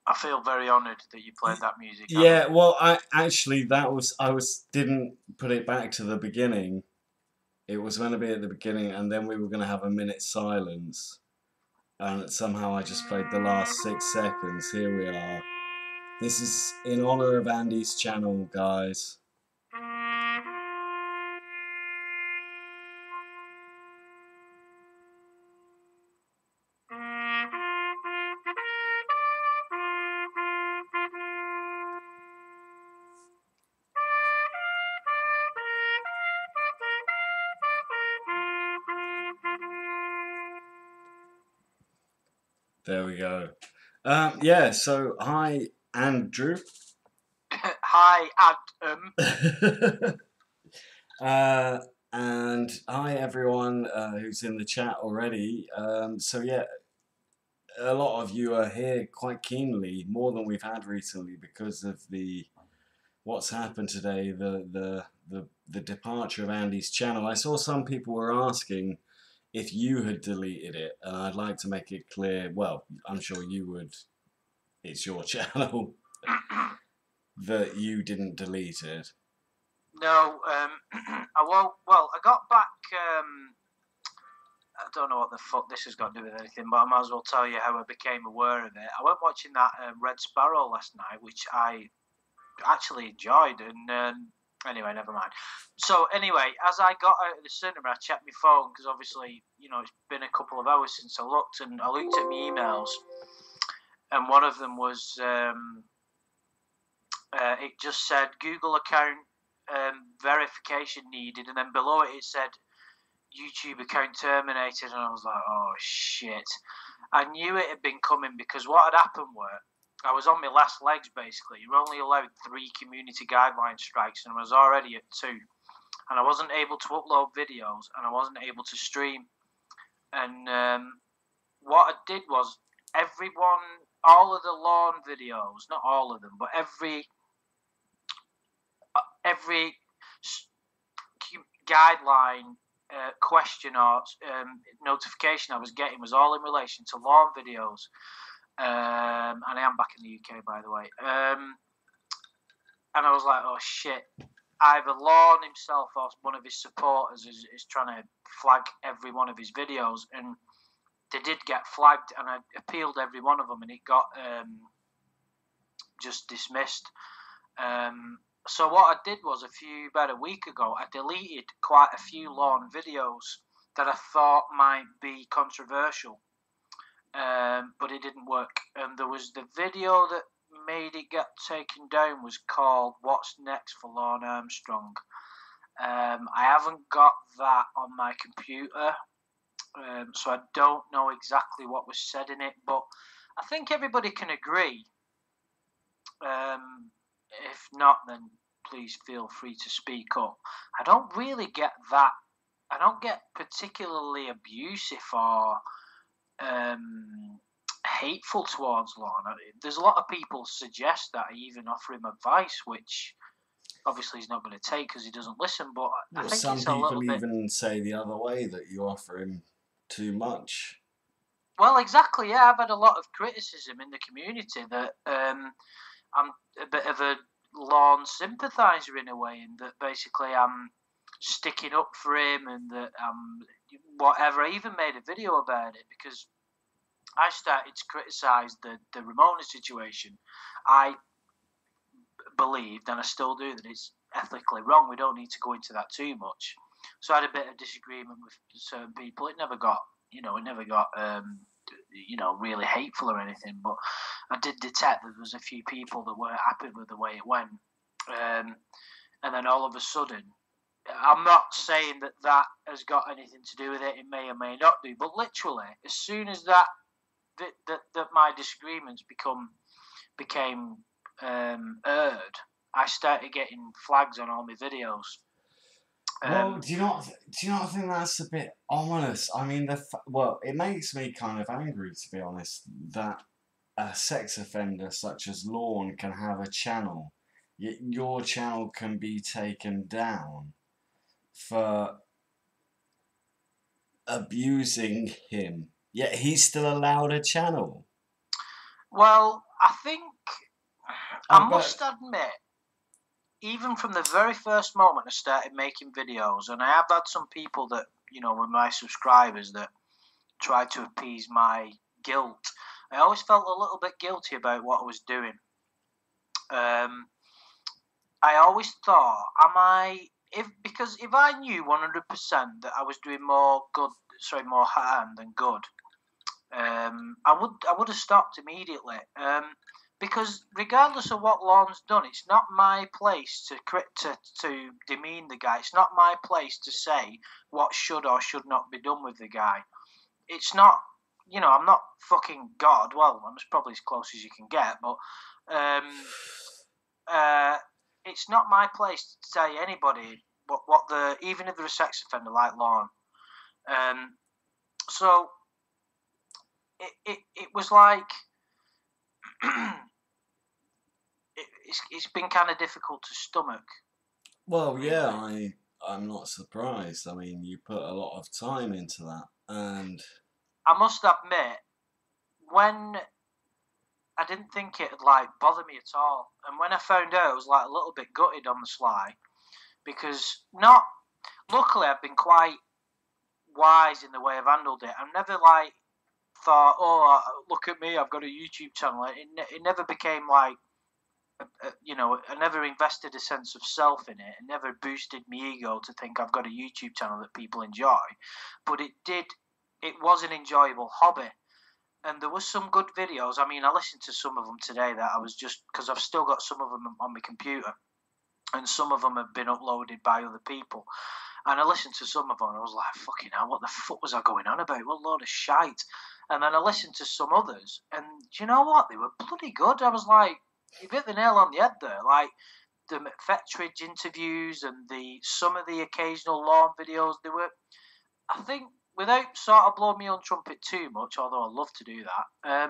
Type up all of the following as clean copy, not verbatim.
I feel very honoured that you played that music. Yeah, well, I didn't put it back to the beginning. It was going to be at the beginning, and then we were going to have a minute silence. And somehow I just played the last 6 seconds. Here we are. This is in honor of Andy's channel, guys. There we go. Yeah, so hi, Andrew. Hi, Adam. And hi, everyone who's in the chat already. So, yeah, a lot of you are here quite keenly, more than we've had recently, because of what's happened today, the departure of Andy's channel. I saw some people were asking if you had deleted it, and I'd like to make it clear, well, I'm sure you would, it's your channel, that you didn't delete it. No, I got back, I don't know what the fuck this has got to do with anything, but I might as well tell you how I became aware of it. I went watching that Red Sparrow last night, which I actually enjoyed, and anyway, never mind. So anyway, as I got out of the cinema, I checked my phone, because obviously, you know, it's been a couple of hours since I looked, and I looked at my emails, and one of them was, it just said Google account verification needed, and then below it said YouTube account terminated, and I was like, oh shit. I knew it had been coming, because what had happened was, I was on my last legs basically. You're only allowed 3 community guideline strikes, and I was already at 2. And I wasn't able to upload videos, and I wasn't able to stream. And what I did was, all of the lawn videos, not all of them, but every guideline question or notification I was getting was all in relation to lawn videos. And I am back in the UK, by the way. And I was like, oh shit. Either Lorne himself or one of his supporters is trying to flag every one of his videos. And they did get flagged, and I appealed every one of them, and it got just dismissed. So what I did was, about a week ago, I deleted quite a few Lorne videos that I thought might be controversial. But it didn't work. And there was the video that made it get taken down was called "What's Next for Lorne Armstrong." I haven't got that on my computer, so I don't know exactly what was said in it, but I think everybody can agree. If not, then please feel free to speak up. I don't really get that. I don't get particularly abusive or hateful towards Lorne. There's a lot of people suggest that I even offer him advice, which obviously he's not going to take because he doesn't listen. But I think some it's a little people bit... even say the other way, that you offer him too much. Well, exactly. Yeah, I've had a lot of criticism in the community that I'm a bit of a Lorne sympathiser in a way, and that basically I'm sticking up for him, and that whatever. I even made a video about it because I started to criticise the Ramona situation. I believed, and I still do, that it's ethically wrong. We don't need to go into that too much. So I had a bit of disagreement with certain people. It never got, really hateful or anything. But I did detect that there was a few people that weren't happy with the way it went. And then all of a sudden, I'm not saying that has got anything to do with it. It may or may not do. But literally, as soon as that my disagreements became heard, I started getting flags on all my videos. Well, do you not think that's a bit ominous? I mean, it makes me kind of angry, to be honest, that a sex offender such as Lorne can have a channel, yet your channel can be taken down for abusing him, yet he's still allowed a channel. Well, I think I must admit, even from the very first moment I started making videos, and I have had some people that, you know, were my subscribers that tried to appease my guilt. I always felt a little bit guilty about what I was doing. I always thought, because if I knew 100% that I was doing more harm than good, I would have stopped immediately. Because regardless of what Lorne's done, it's not my place to demean the guy. It's not my place to say what should or should not be done with the guy. It's not, you know, I'm not fucking God. Well, I'm probably as close as you can get, but it's not my place to say anybody even if they're a sex offender like Lorne. So it was like it's been kind of difficult to stomach. Well, yeah, I'm not surprised. I mean, you put a lot of time into that, and I must admit, when I didn't think it'd like bother me at all, and when I found out, I was like a little bit gutted on the sly, because luckily I've been quite wise in the way I've handled it. I've never like thought, oh, look at me, I've got a YouTube channel. It never became like, you know, I never invested a sense of self in it. It never boosted my ego to think I've got a YouTube channel that people enjoy. But it was an enjoyable hobby. And there was some good videos. I mean, I listened to some of them today that I was just, because I've still got some of them on my computer. And some of them have been uploaded by other people. And I listened to some of them and I was like, fucking hell, what the fuck was I going on about? What a load of shite. And then I listened to some others. And do you know what? They were bloody good. I was like, you hit the nail on the head there. Like the McFetridge interviews and some of the occasional Lorne videos, they were, I think, without sort of blowing me on trumpet too much, although I love to do that,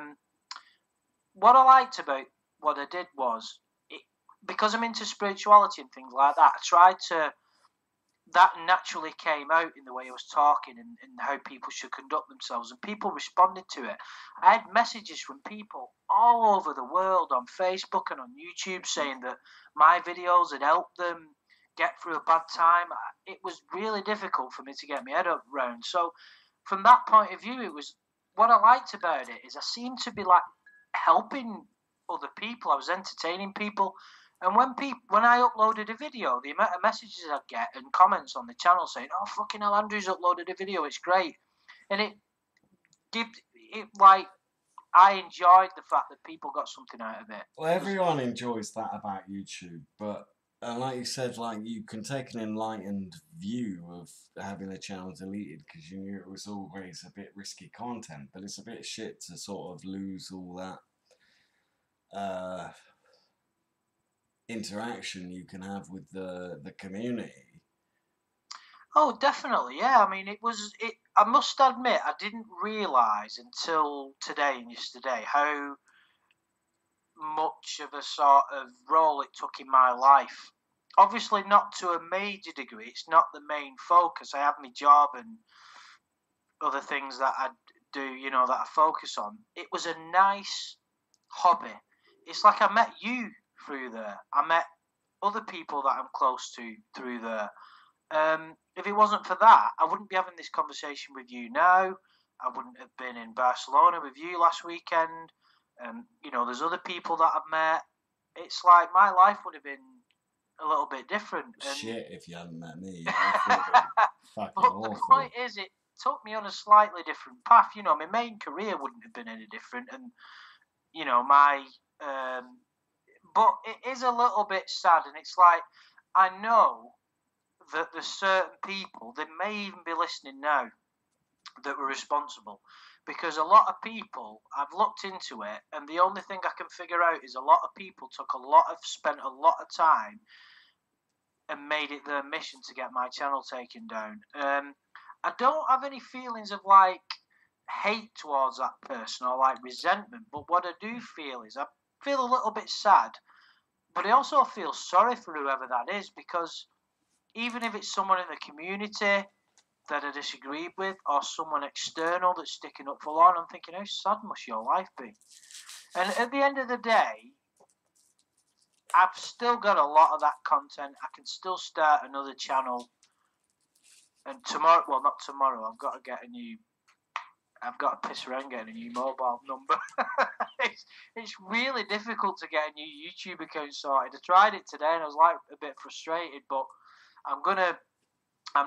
what I liked about what I did was, because I'm into spirituality and things like that, I tried to, that naturally came out in the way I was talking and how people should conduct themselves, and people responded to it. I had messages from people all over the world on Facebook and on YouTube saying that my videos had helped them get through a bad time. It was really difficult for me to get my head up round. So from that point of view, it was, what I liked about it is I seemed to be like helping other people. I was entertaining people. And when I uploaded a video, the amount of messages I'd get and comments on the channel saying, "Oh, fucking hell, Andrew's uploaded a video, it's great." And it like, I enjoyed the fact that people got something out of it. Well, everyone enjoys that about YouTube, but like you said, like you can take an enlightened view of having a channel deleted because you knew it was always a bit risky content, but it's a bit shit to sort of lose all that interaction you can have with the community. Oh, definitely, yeah. I mean, I must admit, I didn't realise until today and yesterday how much of a sort of role it took in my life. Obviously, not to a major degree. It's not the main focus. I have my job and other things that I do, you know, that I focus on. It was a nice hobby. It's like I met you through there. I met other people that I'm close to through there. If it wasn't for that, I wouldn't be having this conversation with you now. I wouldn't have been in Barcelona with you last weekend. You know, there's other people that I've met. It's like my life would have been a little bit different. Shit, if you hadn't met me, fucking but awful. The point is, it took me on a slightly different path. You know, my main career wouldn't have been any different, and you know, but it is a little bit sad, and it's like, I know that there's certain people, they may even be listening now, that were responsible, because a lot of people, I've looked into it, and the only thing I can figure out is a lot of people spent a lot of time and made it their mission to get my channel taken down. I don't have any feelings of like hate towards that person or like resentment, but what I do feel is I feel a little bit sad, but I also feel sorry for whoever that is, because even if it's someone in the community, that I disagreed with, or someone external that's sticking up for law. And I'm thinking, how sad must your life be? And at the end of the day, I've still got a lot of that content. I can still start another channel. And tomorrow, well, not tomorrow, I've got to piss around getting a new mobile number. it's really difficult to get a new YouTube account sorted. I tried it today and I was like a bit frustrated, but I'm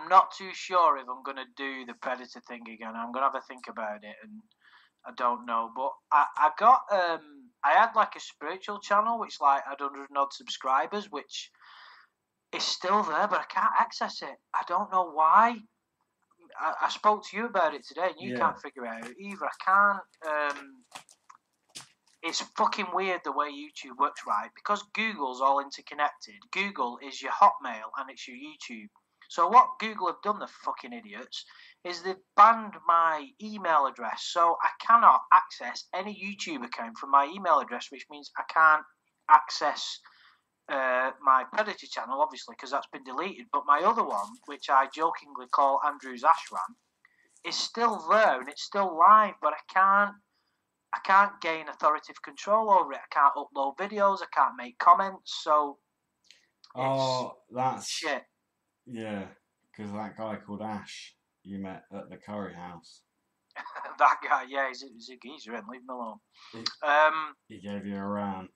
not too sure if I'm gonna do the Predator thing again. I'm gonna have a think about it, and I don't know. But I had like a spiritual channel which like had 100 odd subscribers, which is still there, but I can't access it. I don't know why. I spoke to you about it today, and you can't figure it out either. I can't. It's fucking weird the way YouTube works, right? Because Google's all interconnected. Google is your Hotmail and it's your YouTube. So what Google have done, the fucking idiots, is they've banned my email address. So I cannot access any YouTube account from my email address, which means I can't access my Predator channel, obviously, because that's been deleted. But my other one, which I jokingly call Andrew's Ashram, is still there and it's still live, but I can't gain authoritative control over it. I can't upload videos. I can't make comments. So that's shit. Yeah, because that guy called Ash you met at the curry house. That guy, yeah, he's a geezer, and leave him alone. He gave you a round.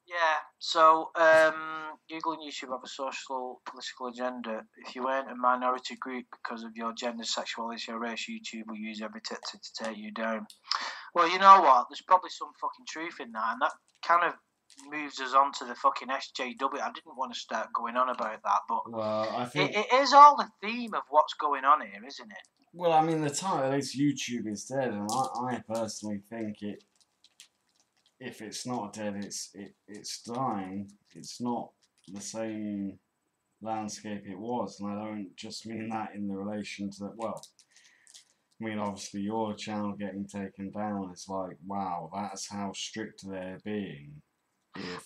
Yeah, so Google and YouTube have a social, political agenda. If you weren't a minority group because of your gender, sexuality, or race, YouTube will use every tactic to take you down. Well, you know what? There's probably some fucking truth in that, and that kind of moves us on to the fucking SJW. I didn't want to start going on about that, but I think it is all the theme of what's going on here, isn't it? Well, I mean, the title is YouTube is dead, and I personally think if it's not dead, it's dying. It's not the same landscape it was, and I don't just mean that in the relation to, well, I mean, obviously your channel getting taken down is like, wow, that's how strict they're being.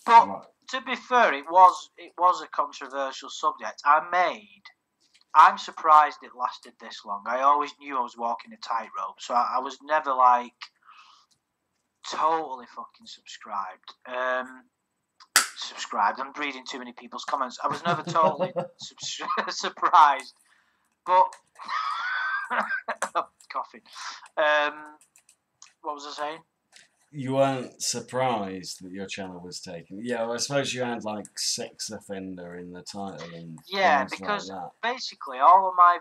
But to be fair, it was a controversial subject. I'm surprised it lasted this long. I always knew I was walking a tightrope, so I was never like totally fucking subscribed. I'm reading too many people's comments. I was never totally surprised, but coughing. What was I saying? You weren't surprised that your channel was taken. Yeah, well, I suppose you had like sex offender in the title and because like that. Basically all of my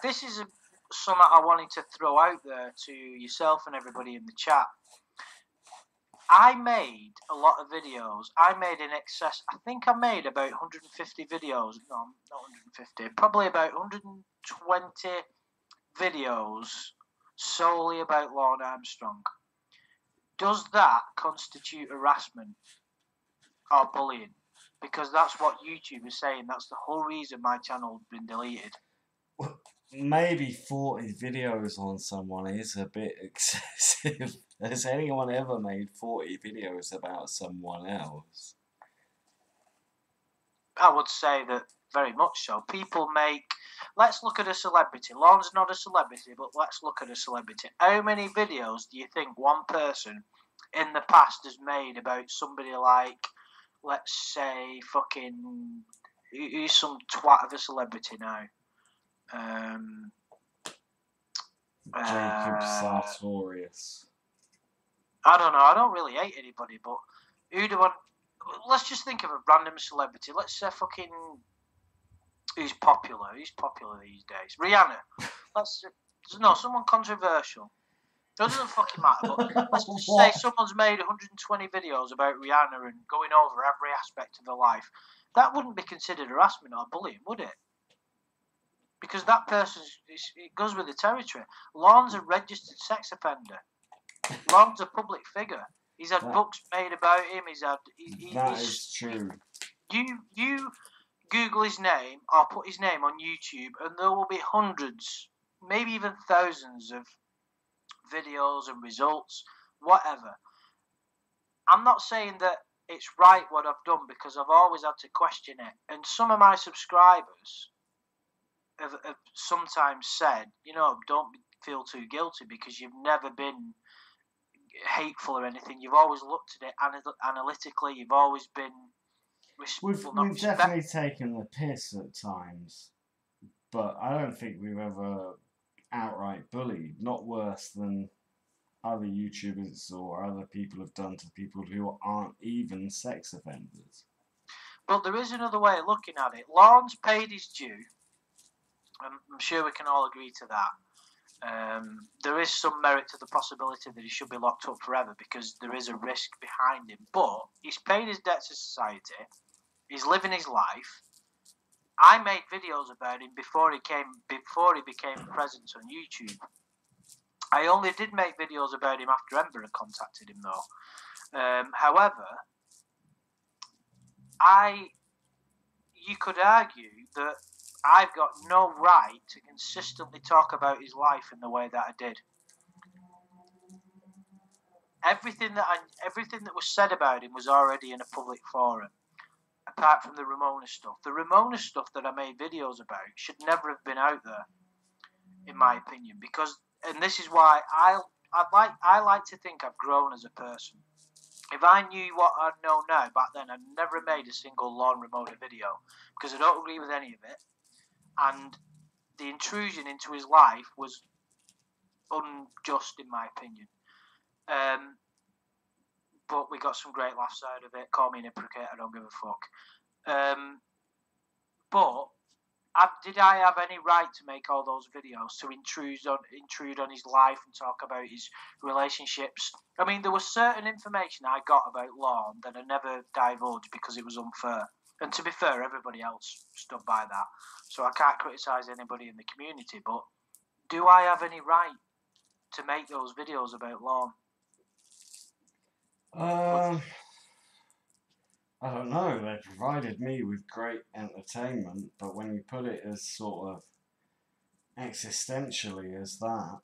this is something I wanted to throw out there to yourself and everybody in the chat. I made a lot of videos. I made in excess. I think I made about 150 videos. No, not 150. Probably about 120 videos solely about Lord Armstrong. Does that constitute harassment or bullying? Because that's what YouTube is saying. That's the whole reason my channel's been deleted. Maybe 40 videos on someone is a bit excessive. Has anyone ever made 40 videos about someone else? I would say that very much so. People make... Let's look at a celebrity. Lorne's not a celebrity, but let's look at a celebrity. How many videos do you think one person in the past has made about somebody like, let's say, fucking... Who's some twat of a celebrity now? Jacob Sartorius. I don't know. I don't really hate anybody, but who do I... Let's just think of a random celebrity. Let's say fucking... Who's popular? Who's popular these days? Rihanna. Someone controversial. It doesn't fucking matter, but let's just say someone's made 120 videos about Rihanna and going over every aspect of her life. That wouldn't be considered harassment or bullying, would it? Because that person, it goes with the territory. Lorne's a registered sex offender. Lorne's a public figure. He's had books made about him. That is true. You Google his name or put his name on YouTube, and there will be hundreds, maybe even thousands of videos and results, whatever. I'm not saying that it's right what I've done, because I've always had to question it. And some of my subscribers have sometimes said, you know, don't feel too guilty because you've never been hateful or anything. You've always looked at it analytically. You've always been We've definitely taken the piss at times, but I don't think we've ever outright bullied. Not worse than other YouTubers or other people have done to people who aren't even sex offenders. But there is another way of looking at it. Lorne's paid his due. I'm sure we can all agree to that. There is some merit to the possibility that he should be locked up forever because there is a risk behind him. But he's paid his debt to society. He's living his life. I made videos about him before he became a presence on YouTube. I only did make videos about him after Ember had contacted him, though. However, you could argue that I've got no right to consistently talk about his life in the way that I did. Everything that was said about him was already in a public forum, apart from the Ramona stuff. The Ramona stuff that I made videos about should never have been out there, in my opinion, because, and this is why I like to think I've grown as a person. If I knew what I know now back then, I'd never made a single Lorne Ramona video because I don't agree with any of it. And the intrusion into his life was unjust, in my opinion. But we got some great laughs out of it. Call me an hypocrite, I don't give a fuck. But did I have any right to make all those videos to intrude on his life and talk about his relationships? I mean, there was certain information I got about Lorne that I never divulged because it was unfair. And to be fair, everybody else stood by that. So I can't criticise anybody in the community, but do I have any right to make those videos about Lorne? I don't know. They provided me with great entertainment, but when you put it as sort of existentially as that,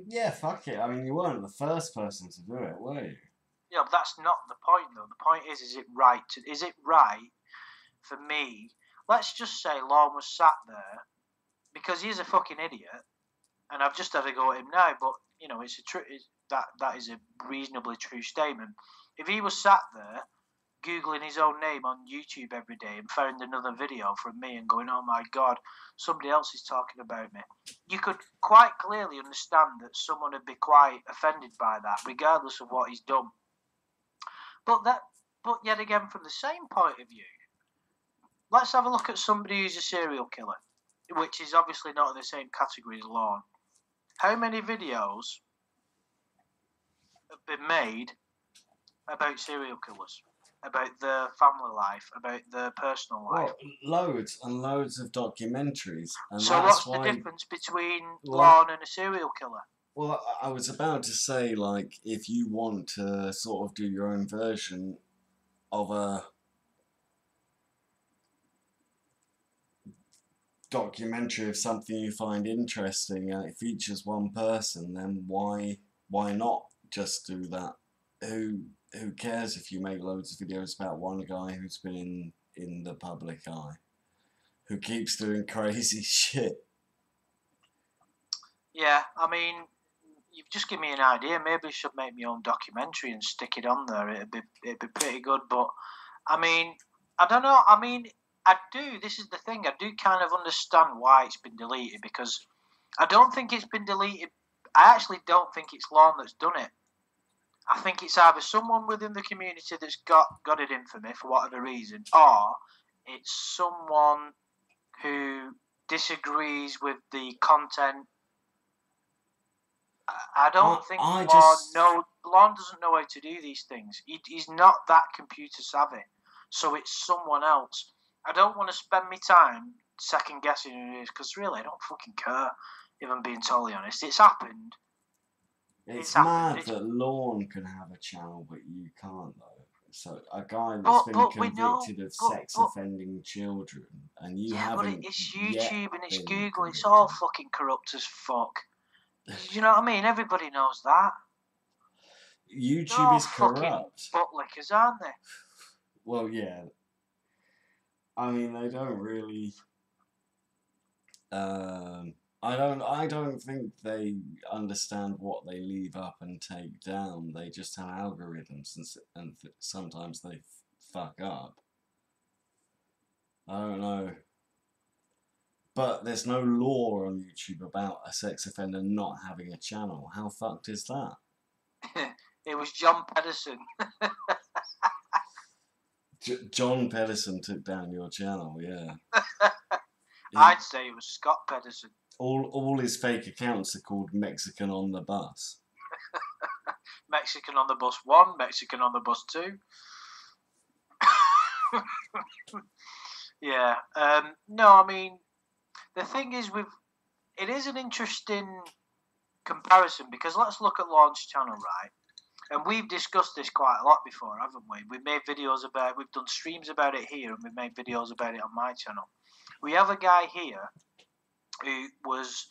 yeah, fuck it. I mean, you weren't the first person to do it, were you? Yeah, but that's not the point, though. The point is it right? Is it right for me? Let's just say Lorne was sat there because he's a fucking idiot, and I've just had to go at him now. But you know, that is a reasonably true statement. If he was sat there googling his own name on YouTube every day and found another video from me and going, "Oh my god, somebody else is talking about me," you could quite clearly understand that someone would be quite offended by that, regardless of what he's done. But yet again, from the same point of view, let's have a look at somebody who's a serial killer, which is obviously not in the same category as Lorne. How many videos have been made about serial killers, about their family life, about their personal life? Well, loads and loads of documentaries. And so what's the difference between Lorne and a serial killer? Well, I was about to say, like, if you want to sort of do your own version of a documentary of something you find interesting and it features one person, then why not just do that? Who cares if you make loads of videos about one guy who's been in the public eye, who keeps doing crazy shit? Yeah, I mean, you've just given me an idea. Maybe I should make my own documentary and stick it on there. It'd be pretty good. But I mean, I don't know. I mean, I do. This is the thing. I do kind of understand why it's been deleted because I don't think it's been deleted. I actually don't think it's Lorne that's done it. I think it's either someone within the community that's got it in for me for whatever reason, or it's someone who disagrees with the content. I don't think Lorne doesn't know how to do these things. He's not that computer savvy, so it's someone else. I don't want to spend my time second guessing who it is because really I don't fucking care. If I'm being totally honest, it's happened. It's mad that Lorne can have a channel but you can't though. So a guy that's been convicted of sex offending children, and you haven't. Yeah, but it's YouTube and it's Google. It's all fucking corrupt as fuck. You know what I mean? Everybody knows that. YouTube is corrupt. Butt lickers, aren't they? Well, yeah. I mean, they don't really. I don't think they understand what they leave up and take down. They just have algorithms, and sometimes they fuck up. I don't know. But there's no law on YouTube about a sex offender not having a channel. How fucked is that? It was John Pedersen. John Pedersen took down your channel, yeah. I'd say it was Scott Pedersen. All his fake accounts are called Mexican on the Bus. Mexican on the Bus 1, Mexican on the Bus 2. Yeah. No, I mean, the thing is, it is an interesting comparison, because let's look at Lorne's channel, right? And we've discussed this quite a lot before, haven't we? We've made videos about, we've done streams about it here, and we've made videos about it on my channel. We have a guy here who was,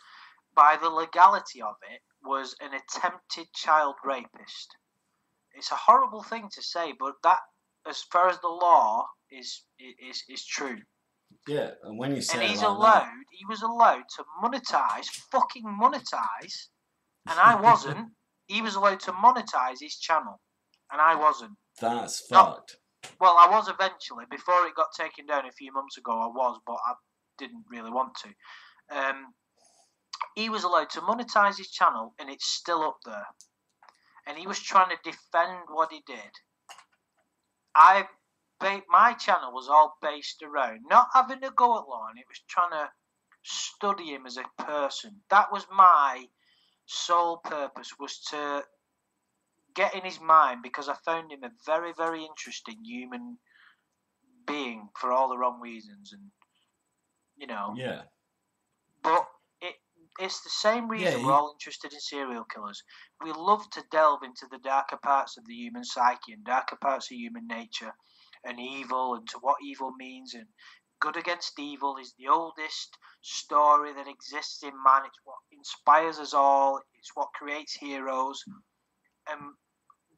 by the legality of it, was an attempted child rapist. It's a horrible thing to say, but that, as far as the law is true. Yeah, and when you say and he's like allowed, that, he was allowed to fucking monetize, and I wasn't. He was allowed to monetize his channel, and I wasn't. That's fucked. Well, I was eventually. Before it got taken down a few months ago, I was, but I didn't really want to. He was allowed to monetize his channel, and it's still up there. And he was trying to defend what he did. My channel was all based around not having a go at Lorne. It was trying to study him as a person. That was my sole purpose, was to get in his mind, because I found him a very, very interesting human being for all the wrong reasons, and Yeah. But it's the same reason we're all interested in serial killers. We love to delve into the darker parts of the human psyche and darker parts of human nature, and evil, and to what evil means, and good against evil is the oldest story that exists in man. It's what inspires us all. It's what creates heroes. And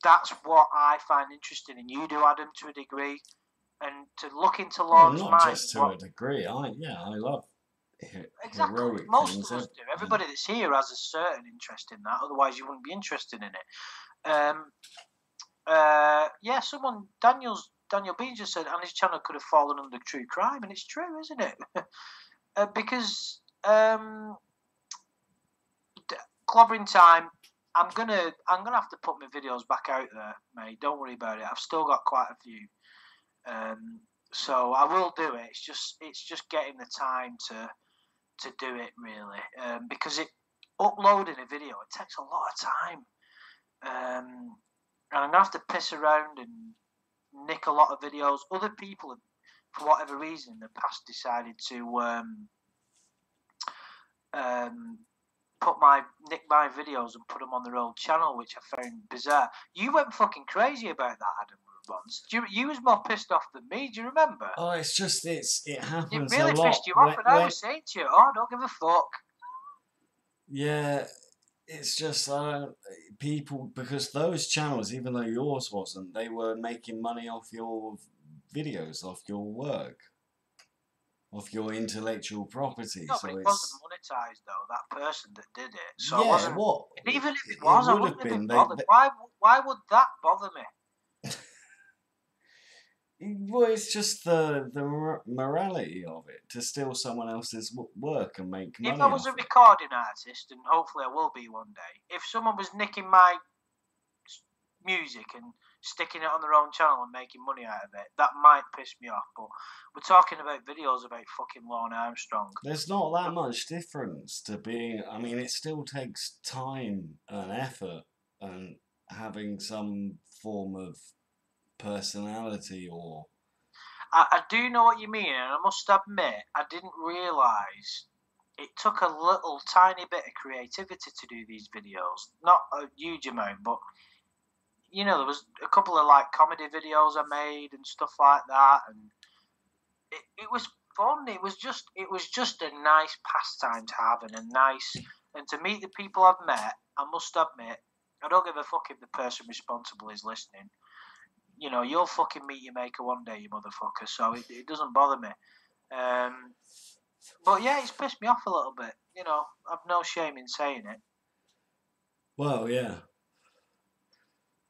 that's what I find interesting. And you do, Adam, to a degree. And to look into Lorne's mind. Not just to a degree. I love exactly. heroic Most things. of us do. Everybody that's here has a certain interest in that. Otherwise, you wouldn't be interested in it. Someone, Daniel Bean just said, and his channel could have fallen under true crime, and it's true, isn't it? Because clobbering time, I'm gonna have to put my videos back out there, mate. Don't worry about it. I've still got quite a few, so I will do it. It's just getting the time to do it, really, because uploading a video, it takes a lot of time, and I'm gonna have to piss around and nick a lot of videos. Other people have, for whatever reason, in the past decided to nick my videos and put them on their own channel, which I found bizarre. You went fucking crazy about that, Adam, once. You was more pissed off than me. Do you remember? Oh, it happens it really a lot. pissed you off, and I was saying to you, "Oh, don't give a fuck." Yeah, it's just people, because those channels, even though yours wasn't, they were making money off your videos, off your work, off your intellectual property. No, so but it wasn't monetized though. That person that did it. So yeah, I wasn't. what? And even if it was, I wouldn't have been bothered. Why would that bother me? Well, it's just the morality of it, to steal someone else's work and make money. If I was a recording artist, and hopefully I will be one day, if someone was nicking my music and sticking it on their own channel and making money out of it, that might piss me off. But we're talking about videos about fucking Lorne Armstrong. There's not that much difference to being. I mean, it still takes time and effort and having some form of personality, or I do know what you mean, and I must admit I didn't realise it took a little tiny bit of creativity to do these videos. Not a huge amount, but there was a couple of like comedy videos I made and stuff like that, and it was fun. It was just a nice pastime to have, and to meet the people I've met. I must admit, I don't give a fuck if the person responsible is listening. you know, you'll fucking meet your maker one day, you motherfucker. So it doesn't bother me. But yeah, it's pissed me off a little bit. You know, I've no shame in saying it. Well, yeah.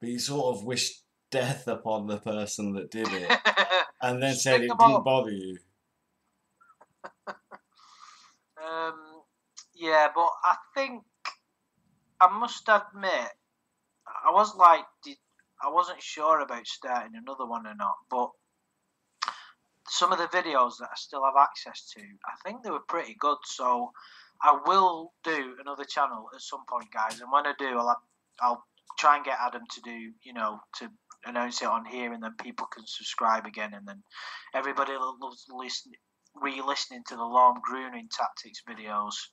But you sort of wished death upon the person that did it, and then said Stick it 'em didn't up. bother you. Yeah, but I think I must admit, I was like, I wasn't sure about starting another one or not, but some of the videos that I still have access to, I think they were pretty good. So I will do another channel at some point, guys. And when I do, I'll try and get Adam to do, you know, to announce it on here, and then people can subscribe again, and then everybody loves re-listening to the lawn grooming tactics videos.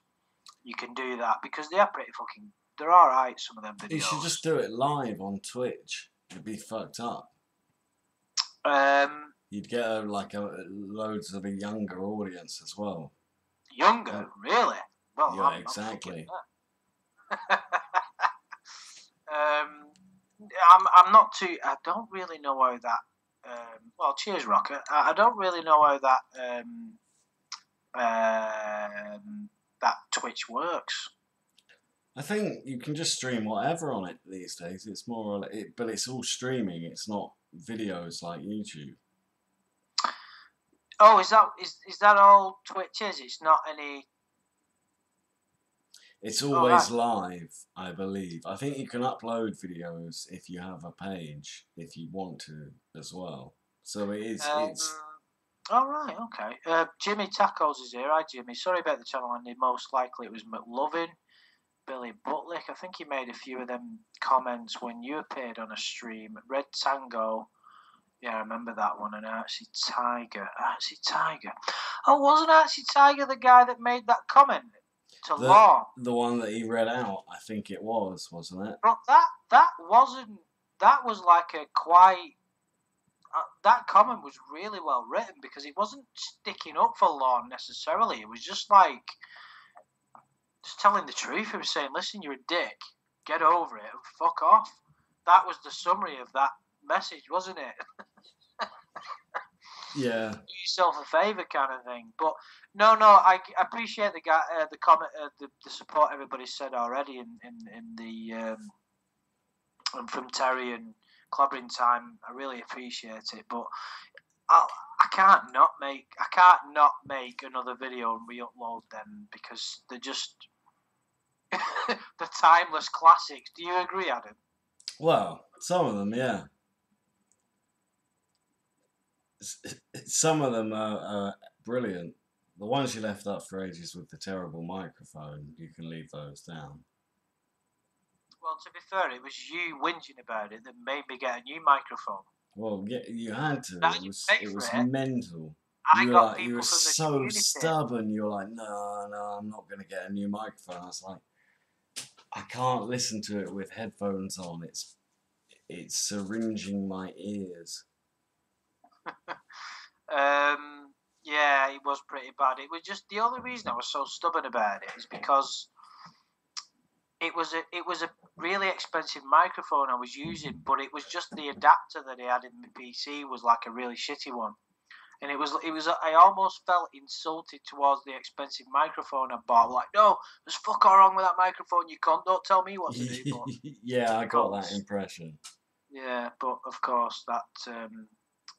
You can do that because they are pretty fucking. They're all right. Some of them videos. You should just do it live on Twitch. It'd be fucked up. You'd get loads of a younger audience as well. Younger, really? Well, yeah, exactly. I'm not too. I don't really know how that. Well, cheers, Rocket. I don't really know how that Twitch works. I think you can just stream whatever on it these days. It's more, but it's all streaming. It's not videos like YouTube. Oh, is that all Twitch is? It's not any. It's always live, I believe. I think you can upload videos if you have a page, if you want to as well. So it is. It's. Oh right, okay. Jimmy Tacos is here. Hi, Jimmy. Sorry about the channel ending. Most likely it was McLovin. Billy Butlick. I think he made a few of them comments when you appeared on a stream. Red Tango. Yeah, I remember that one. And Archie Tiger. Archie Tiger. Oh, wasn't Archie Tiger the guy that made that comment to Law? The one that he read out, I think it was, wasn't it? But that wasn't. That was like a quite. That comment was really well written because it wasn't sticking up for Law necessarily. It was just like. Just telling the truth. He was saying, listen, you're a dick. Get over it and fuck off. That was the summary of that message, wasn't it? Yeah. Do yourself a favour kind of thing. But no, I appreciate the guy, the comment, the support everybody said already in the and from Terry and Clobbering Time. I really appreciate it. But I can't not make another video and re-upload them because they're just the timeless classics. Do you agree, Adam? Well, some of them, yeah. Some of them are brilliant. The ones you left up for ages with the terrible microphone, you can leave those down. Well, to be fair, it was you whinging about it that made me get a new microphone. Well, yeah, you had to. It was mental. You were so stubborn. You were like, no, I'm not going to get a new microphone. I was like, I can't listen to it with headphones on. It's syringing my ears. Yeah, it was pretty bad. It was just the only reason I was so stubborn about it is because it was a really expensive microphone I was using, but it was just the adapter that I had in my PC was like a really shitty one. And it was. I almost felt insulted towards the expensive microphone I bought. Like, no, there's fuck all wrong with that microphone. You can't. Don't tell me what to do. But yeah, I got that impression. Yeah, but of course that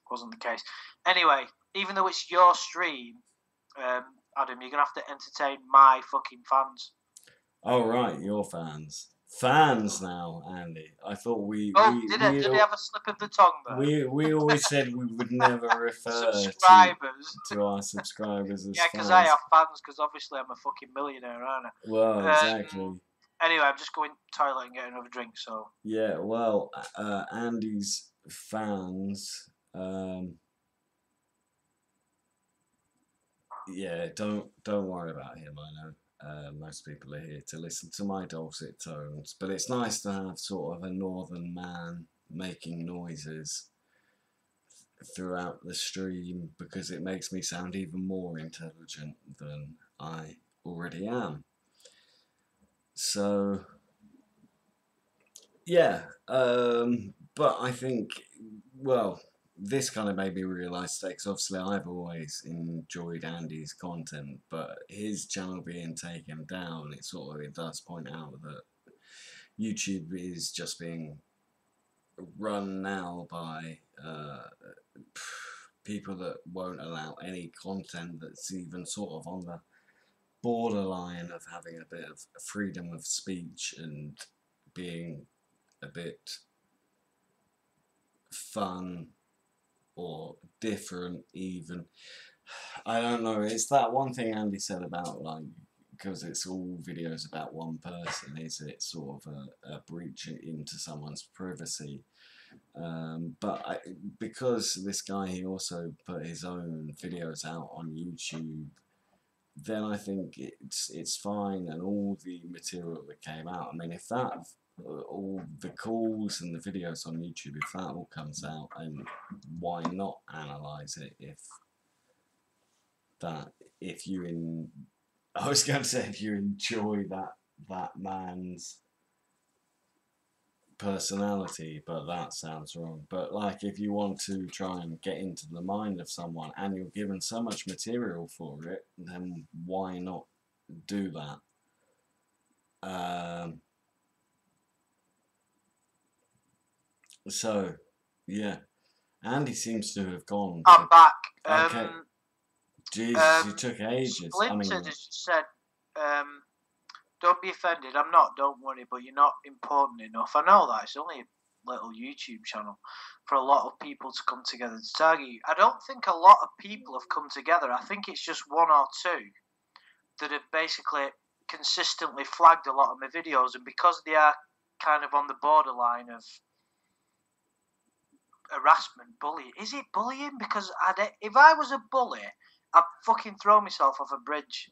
wasn't the case. Anyway, even though it's your stream, Adam, you're gonna have to entertain my fucking fans. Oh right, your fans. Fans now, Andy. I thought we. Did they have a slip of the tongue there? We always said we would never refer subscribers to our subscribers as yeah, because I have fans. Because obviously I'm a fucking millionaire, aren't I? Well, exactly. Anyway, I'm just going to the toilet and getting another drink. So yeah, well, Andy's fans. Yeah, don't worry about him. I know. Most people are here to listen to my dulcet tones, but it's nice to have sort of a northern man making noises throughout the stream because it makes me sound even more intelligent than I already am. So, yeah, But I think, well, this kind of made me realise that, 'cause obviously I've always enjoyed Andy's content, but his channel being taken down, it does point out that YouTube is just being run now by people that won't allow any content that's even sort of on the borderline of having a bit of freedom of speech and being a bit fun or different even. I don't know, it's that one thing Andy said about, like, because it's all videos about one person, is it sort of a breach into someone's privacy? Because this guy, he also put his own videos out on YouTube, then I think it's fine, and all the material that came out, I mean, if that, all the calls and the videos on YouTube, if that all comes out, and why not analyse it I was going to say if you enjoy that man's personality, but that sounds wrong. But like, if you want to try and get into the mind of someone and you're given so much material for it, then why not do that? So yeah, Andy seems to have gone. I'm back. Okay. Jesus, you took ages. Splinter just said, don't be offended. I'm not, don't worry, but you're not important enough. I know that. It's only a little YouTube channel for a lot of people to come together to tag you. I don't think a lot of people have come together. I think it's just one or two that have basically consistently flagged a lot of my videos, and because they are kind of on the borderline of harassment, bullying. Is it bullying? Because if I was a bully, I'd fucking throw myself off a bridge,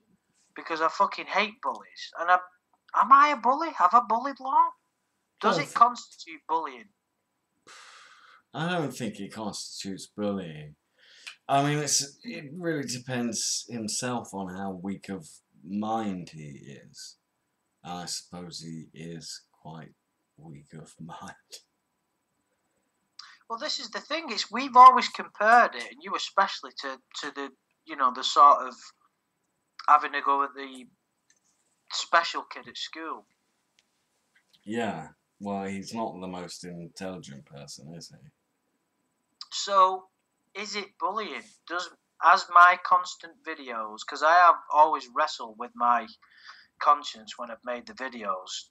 because I fucking hate bullies. And am I a bully? Have I bullied long? Does it constitute bullying? I don't think it constitutes bullying. I mean, it really depends himself on how weak of mind he is. And I suppose he is quite weak of mind. Well, this is the thing. We've always compared it, and you especially, to the the sort of having to go with the special kid at school. Yeah. Well, he's not the most intelligent person, is he? So, is it bullying? As my constant videos, because I have always wrestled with my conscience when I've made the videos,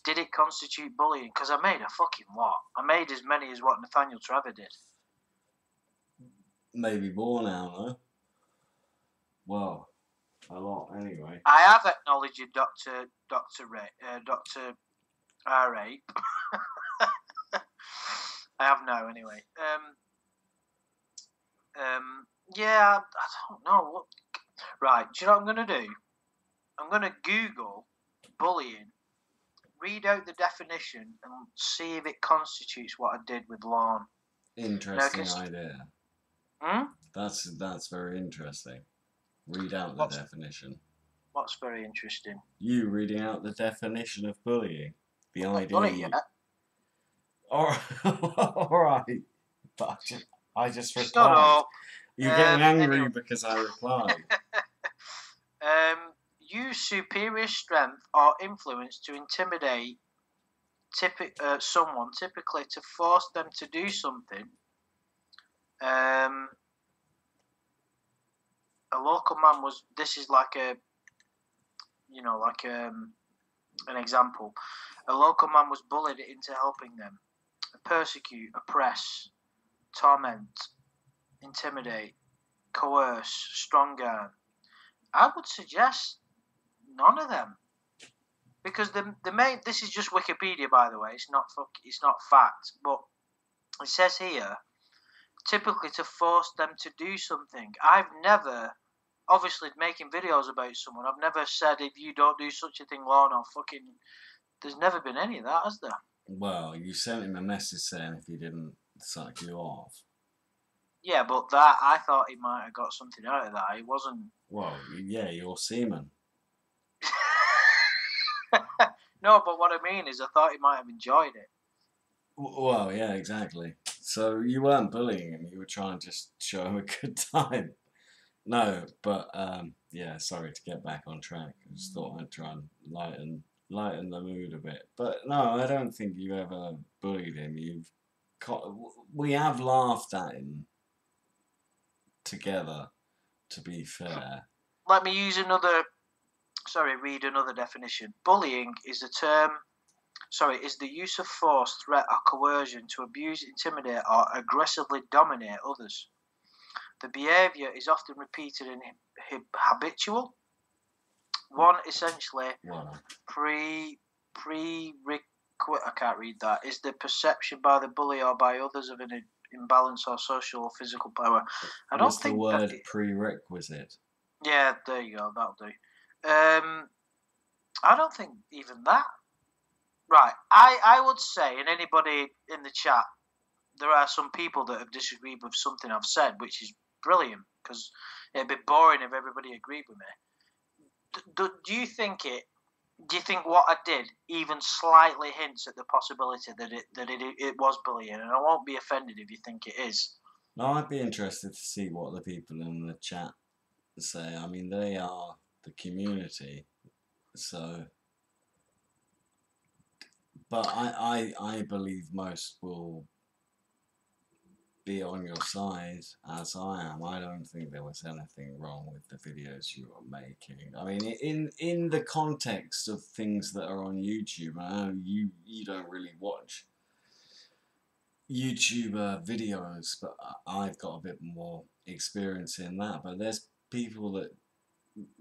did it constitute bullying? Because I made a fucking lot. I made as many as what Nathaniel Trevor did. Maybe more now, no? Well, a lot anyway. I have acknowledged you, Dr. R8. I have now, anyway. Yeah, I don't know. Right, do you know what I'm going to do? I'm going to Google bullying, read out the definition, and see if it constitutes what I did with Lorne. Interesting idea. Hmm? That's very interesting. Read out the definition. What's very interesting? You reading out the definition of bullying. The idea. I've done it yet. Alright. But I just replied. You're getting angry anyway. Because I replied. Use superior strength or influence to intimidate someone, typically to force them to do something. A local man was. This is like an example. A local man was bullied into helping them. Persecute, oppress, torment, intimidate, coerce, strong arm. I would suggest none of them, because the main. This is just Wikipedia, by the way. It's not fact, but it says here, typically to force them to do something. I've never, obviously, making videos about someone, I've never said if you don't do such a thing, Lorne, or fucking. There's never been any of that, has there? Well, you sent him a message saying if he didn't suck you off. Yeah, but that, I thought he might have got something out of that. He wasn't. Well, yeah, you're seaman. No, but what I mean is, I thought he might have enjoyed it. Well, yeah, exactly. So you weren't bullying him, you were trying to just show him a good time. No, but yeah, sorry to get back on track. I just thought I'd try and lighten the mood a bit. But no, I don't think you ever bullied him. We have laughed at him together, to be fair. Let me use another. Sorry, read another definition. Bullying is a term. Sorry, is the use of force, threat, or coercion to abuse, intimidate, or aggressively dominate others. The behaviour is often repeated and habitual. One essentially Well, prerequisite. I can't read that. Is the perception by the bully or by others of an imbalance or social or physical power. I don't what's the think word that. prerequisite? Yeah, there you go. That'll do. I don't think even that. Right. I would say, and anybody in the chat, there are some people that have disagreed with something I've said, which is brilliant because it'd be boring if everybody agreed with me. Do you think it? Do you think what I did even slightly hints at the possibility that it was bullying? And I won't be offended if you think it is. No, I'd be interested to see what the people in the chat say. I mean, they are the community, so. But I believe most will be on your side, as I am. I don't think there was anything wrong with the videos you were making. I mean, in the context of things that are on YouTube, I know you don't really watch YouTuber videos, but I've got a bit more experience in that. But there's people that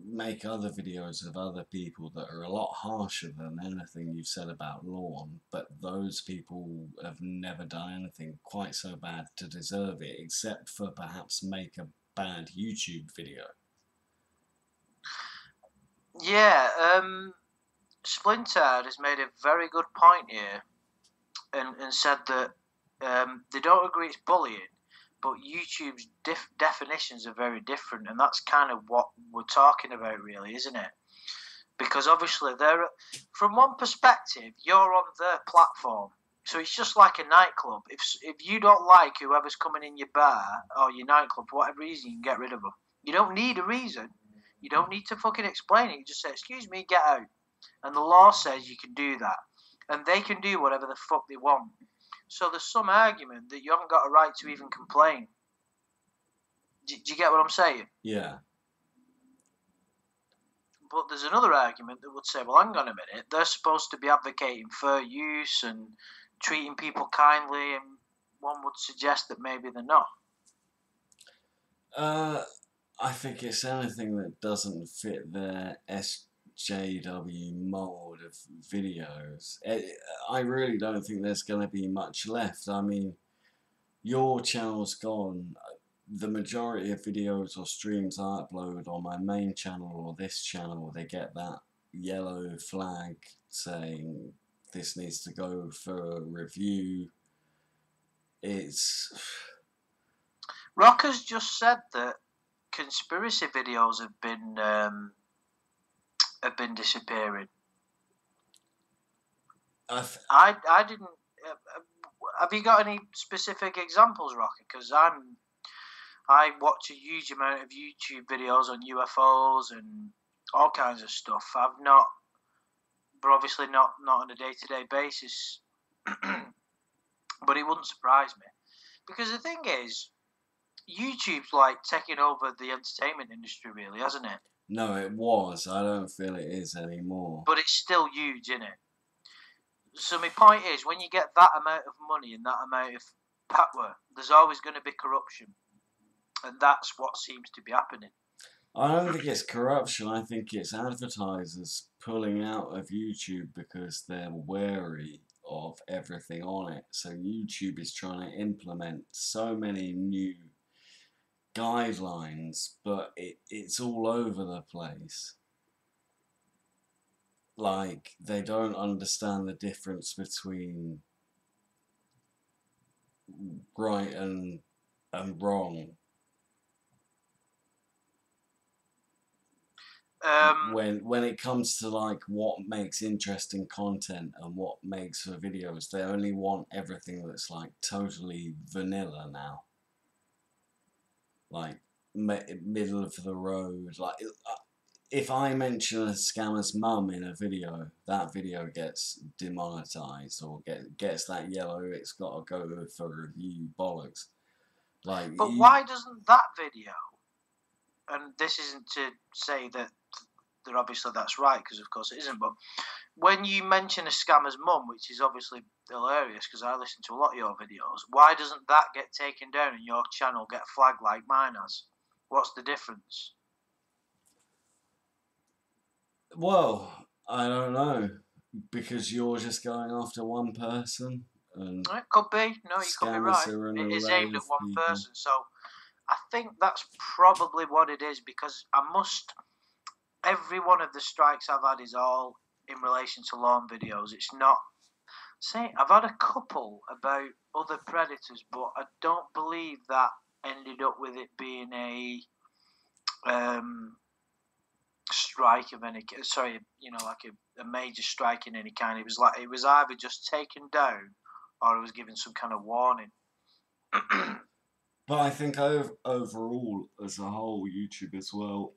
make other videos of other people that are a lot harsher than anything you've said about Lorne, but those people have never done anything quite so bad to deserve it, except for perhaps make a bad YouTube video. Yeah, Splinter has made a very good point here and said that they don't agree it's bullying, but YouTube's definitions are very different, and that's kind of what we're talking about, really, isn't it? Because obviously, from one perspective, you're on their platform, so it's just like a nightclub. If you don't like whoever's coming in your bar or your nightclub for whatever reason, you can get rid of them. You don't need a reason. You don't need to fucking explain it. You just say, "Excuse me, get out," and the law says you can do that, and they can do whatever the fuck they want. So there's some argument that you haven't got a right to even complain. Do you get what I'm saying? Yeah. But there's another argument that would say, well, hang on a minute, they're supposed to be advocating fair use and treating people kindly, and one would suggest that maybe they're not. I think it's anything that doesn't fit their SJW mold of videos. I really don't think there's going to be much left. I mean, your channel's gone. The majority of videos or streams I upload on my main channel or this channel, they get that yellow flag saying this needs to go for a review. It's... Rocker's just said that conspiracy videos have been disappearing. I didn't. Have you got any specific examples, Rocker? Because I watch a huge amount of YouTube videos on UFOs and all kinds of stuff. I've not, but obviously not on a day-to-day basis. But it wouldn't surprise me, because the thing is, YouTube's like taking over the entertainment industry, really, hasn't it? No, it was. I don't feel it is anymore. But it's still huge, isn't it? So my point is, when you get that amount of money and that amount of power, there's always going to be corruption. And that's what seems to be happening. I don't think it's corruption. I think it's advertisers pulling out of YouTube because they're wary of everything on it. So YouTube is trying to implement so many new guidelines, but it's all over the place. Like, they don't understand the difference between right and wrong. when it comes to like what makes interesting content and what makes for videos, they only want everything that's like totally vanilla now, like middle of the road. Like if I mention a scammer's mum in a video, that video gets demonetized or gets that yellow, it's got to go for review bollocks. Like, but why doesn't that video? And this isn't to say that obviously that's right, because of course it isn't. But when you mention a scammer's mum, which is obviously hilarious because I listen to a lot of your videos, why doesn't that get taken down and your channel get flagged like mine has? What's the difference? Well, I don't know, because you're just going after one person, and It could be. No, you could be right. scammers are an It is array aimed at of one people. person, so I think that's probably what it is. Because every one of the strikes I've had is all in relation to lawn videos. It's not. Say, I've had a couple about other predators, but I don't believe that ended up with it being a strike of any. Sorry, like a major strike in any kind. It was either just taken down, or it was given some kind of warning. But I think overall, as a whole, YouTube as well,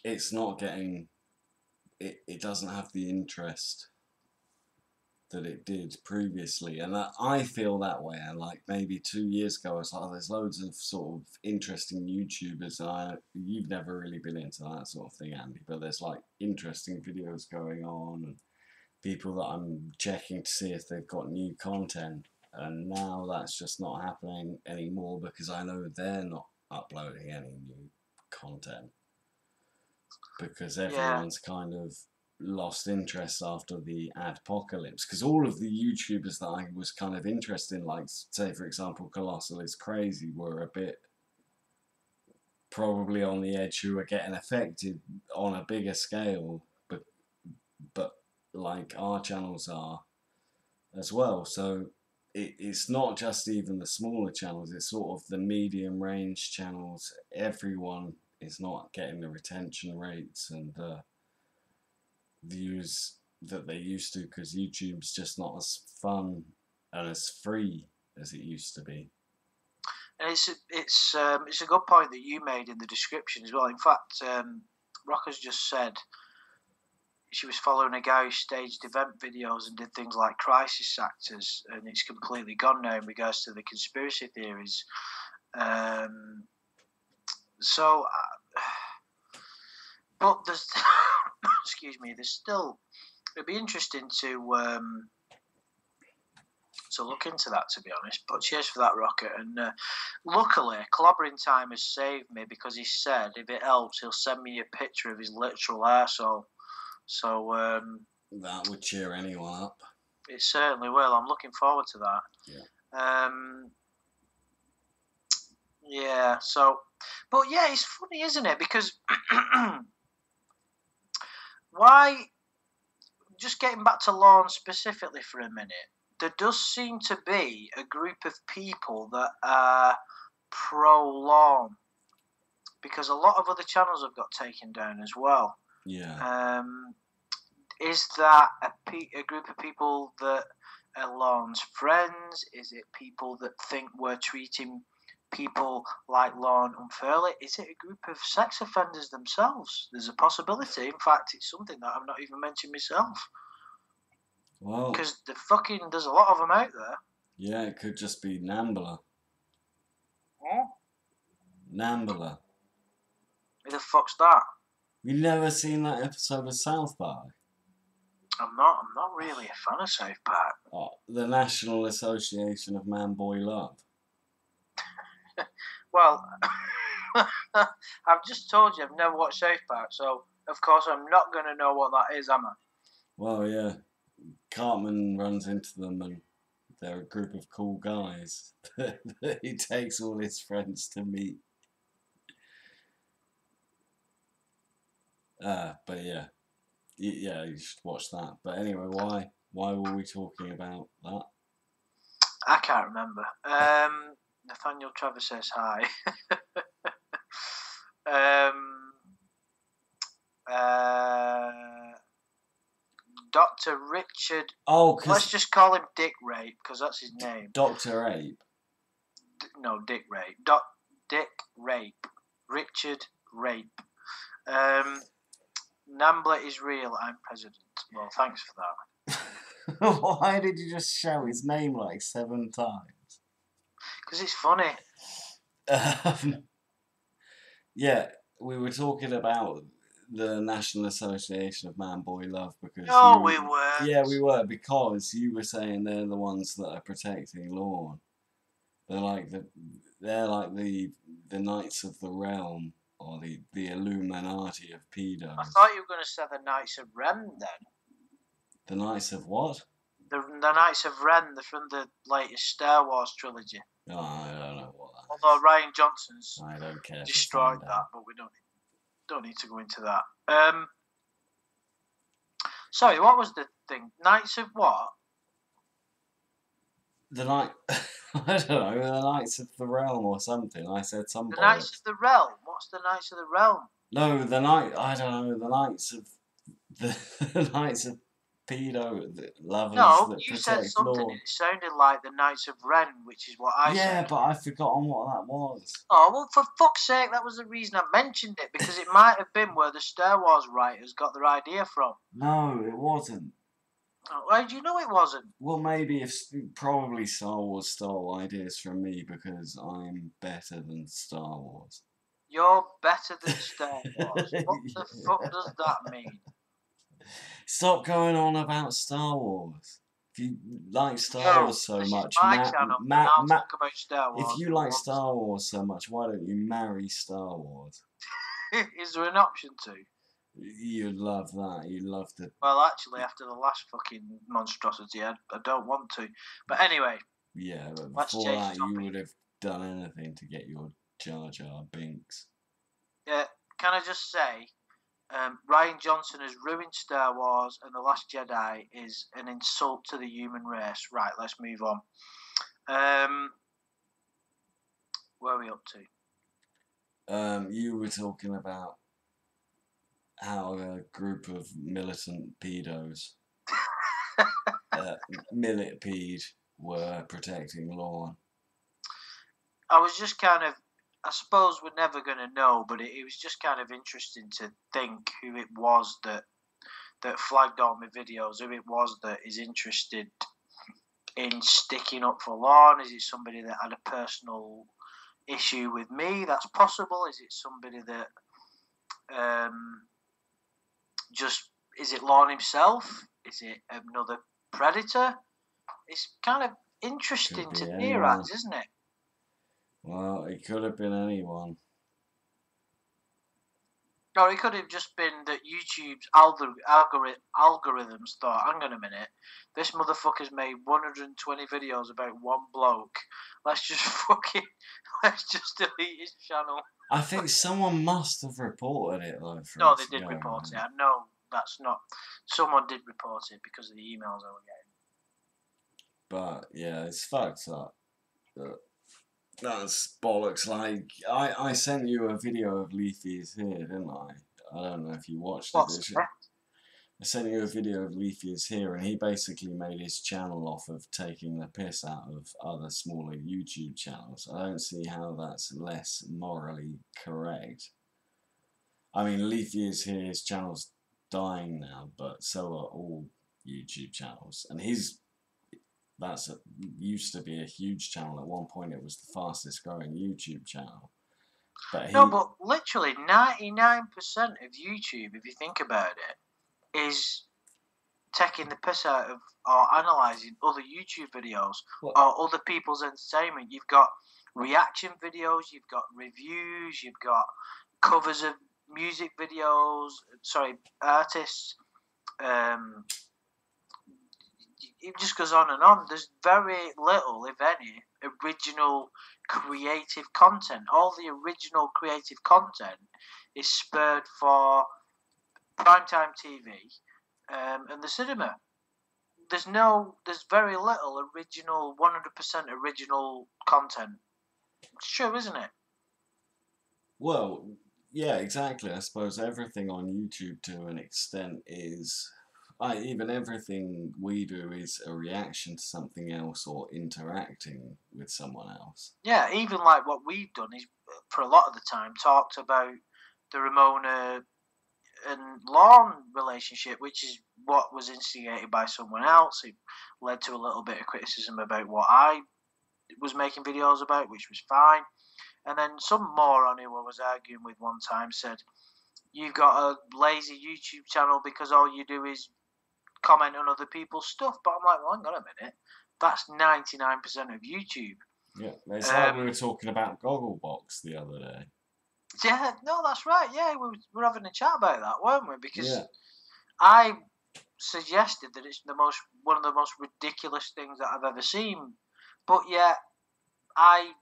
it's not getting. It doesn't have the interest that it did previously, and I feel that way. And like maybe 2 years ago, it's like, oh, there's loads of sort of interesting YouTubers, and you've never really been into that sort of thing, Andy. But there's like interesting videos going on, and people that I'm checking to see if they've got new content. And now that's just not happening anymore because I know they're not uploading any new content because everyone's kind of lost interest after the adpocalypse, because all of the YouTubers that I was kind of interested in, like say for example Colossal is Crazy, were a bit probably on the edge, who are getting affected on a bigger scale, but like our channels are as well. So it's not just even the smaller channels, it's sort of the medium range channels. Everyone is not getting the retention rates and views that they used to, because YouTube's just not as fun and as free as it used to be. And it's a good point that you made in the description as well. In fact, Rocker's just said she was following a guy who staged event videos and did things like crisis actors, and it's completely gone now in regards to the conspiracy theories. But there's, excuse me, there's still. It'd be interesting to look into that, to be honest. But cheers for that, Rocket. And luckily, Clobbering Time has saved me, because he said if it helps, he'll send me a picture of his literal arsehole. So that would cheer anyone up. It certainly will. I'm looking forward to that. Yeah. Yeah. So, but yeah, it's funny, isn't it? Because why? Just getting back to lawn specifically for a minute, there does seem to be a group of people that are pro lawn, because a lot of other channels have got taken down as well. Yeah. Is that a group of people that are Lorne's friends? Is it people that think we're treating people like Lorne unfairly? Is it a group of sex offenders themselves? There's a possibility. In fact, it's something that I've not even mentioned myself. Well, because there's a lot of them out there. Yeah, it could just be Nambla. What? Nambla. Who the fuck's that? You never seen that episode of South Park? I'm not really a fan of South Park. Oh, the National Association of Man-Boy Love. Well, I've just told you I've never watched South Park, so of course I'm not going to know what that is, am I? Well, yeah. Cartman runs into them and they're a group of cool guys that he takes all his friends to meet. But yeah. Yeah, you should watch that. But anyway, why were we talking about that? I can't remember. Nathaniel Trevor says hi. Dr. Richard. Oh, Let's just call him Dick Rape because that's his name. Dr. Ape. No, Dick Rape. Dick Rape. Richard Rape. Nambla is real. I'm president. Well, thanks for that. Why did you just shout his name like 7 times? Because it's funny. Yeah, we were talking about the National Association of Man Boy Love because No, we weren't. Yeah, we were, because you were saying they're the ones that are protecting Lorne. They're like the Knights of the Realm, or the Illuminati of pedos. I thought you were going to say the Knights of Ren then. The Knights of what? The Knights of Ren, from the latest Star Wars trilogy. Oh, I don't know what that is. Although Ryan Johnson's I don't care. destroyed that, but we don't need to go into that. Sorry, what was the thing? Knights of what? I don't know, the Knights of the Realm or something. I said some. The Knights of the Realm. What's the Knights of the Realm? No, I don't know, the Knights of the Knights of pedo lovers. No, that you said protect something. Lorne. It sounded like the Knights of Ren, which is what I said. Yeah, but I've forgotten what that was. Oh, well, for fuck's sake, that was the reason I mentioned it, because it might have been where the Star Wars writers got their idea from. No, it wasn't. Oh, why do you know it wasn't? Well, probably Star Wars stole ideas from me because I'm better than Star Wars. You're better than Star Wars. What the fuck does that mean? Stop going on about Star Wars. If you like Star Wars so much, my channel, I'll talk about Star Wars. If you like Star Wars so much, why don't you marry Star Wars? Is there an option to? You'd love that. You'd love to. Well, actually, after the last fucking monstrosity, I don't want to. But anyway. Yeah, but before that, you would have done anything to get your Jar Jar Binks. Yeah, can I just say, Ryan Johnson has ruined Star Wars, and The Last Jedi is an insult to the human race. Right, let's move on. Where are we up to? You were talking about how a group of militant pedos, millipede, were protecting Lorne. I was just kind of, I suppose we're never going to know, but it was just kind of interesting to think who it was that flagged all my videos, who it was that is interested in sticking up for Lorne. Is it somebody that had a personal issue with me? That's possible. Is it somebody that is it Lorne himself? Is it another predator? It's kind of interesting to theorize, isn't it? Well, it could have been anyone. Or it could have just been that YouTube's algorithms thought, hang on a minute, this motherfucker's made 120 videos about one bloke. Let's just delete his channel. I think someone must have reported it, though. No, they did report it. I know that's not... Someone did report it because of the emails I was getting. But, yeah, it's fucked up. That's bollocks. Like, I sent you a video of Leafy is Here, didn't I? I don't know if you watched it. I sent you a video of Leafy is Here, and he basically made his channel off of taking the piss out of other smaller YouTube channels. I don't see how that's less morally correct. I mean, Leafy is Here, his channel's dying now, but so are all YouTube channels. And used to be a huge channel. At one point, it was the fastest growing YouTube channel. But literally 99% of YouTube, if you think about it, is taking the piss out of or analysing other YouTube videos or other people's entertainment. You've got reaction videos, you've got reviews, you've got covers of music videos, artists. It just goes on and on. There's very little, if any, original creative content. All the original creative content is spurred for primetime TV and the cinema. There's very little original, 100% original content. It's true, isn't it? Well, Yeah, exactly. I suppose everything on YouTube to an extent is, even everything we do is a reaction to something else or interacting with someone else. Yeah, even like what we've done is, for a lot of the time, talked about the Ramona and Lorne relationship, which is what was instigated by someone else. It led to a little bit of criticism about what I was making videos about, which was fine. And then some moron who I was arguing with one time said, "You've got a lazy YouTube channel because all you do is comment on other people's stuff." But I'm like, well, hang on a minute. That's 99% of YouTube. Yeah, it's like we were talking about Gogglebox the other day. Yeah, no, that's right. Yeah, we were having a chat about that, weren't we? Because Yeah. I suggested that it's one of the most ridiculous things that I've ever seen. But yet, I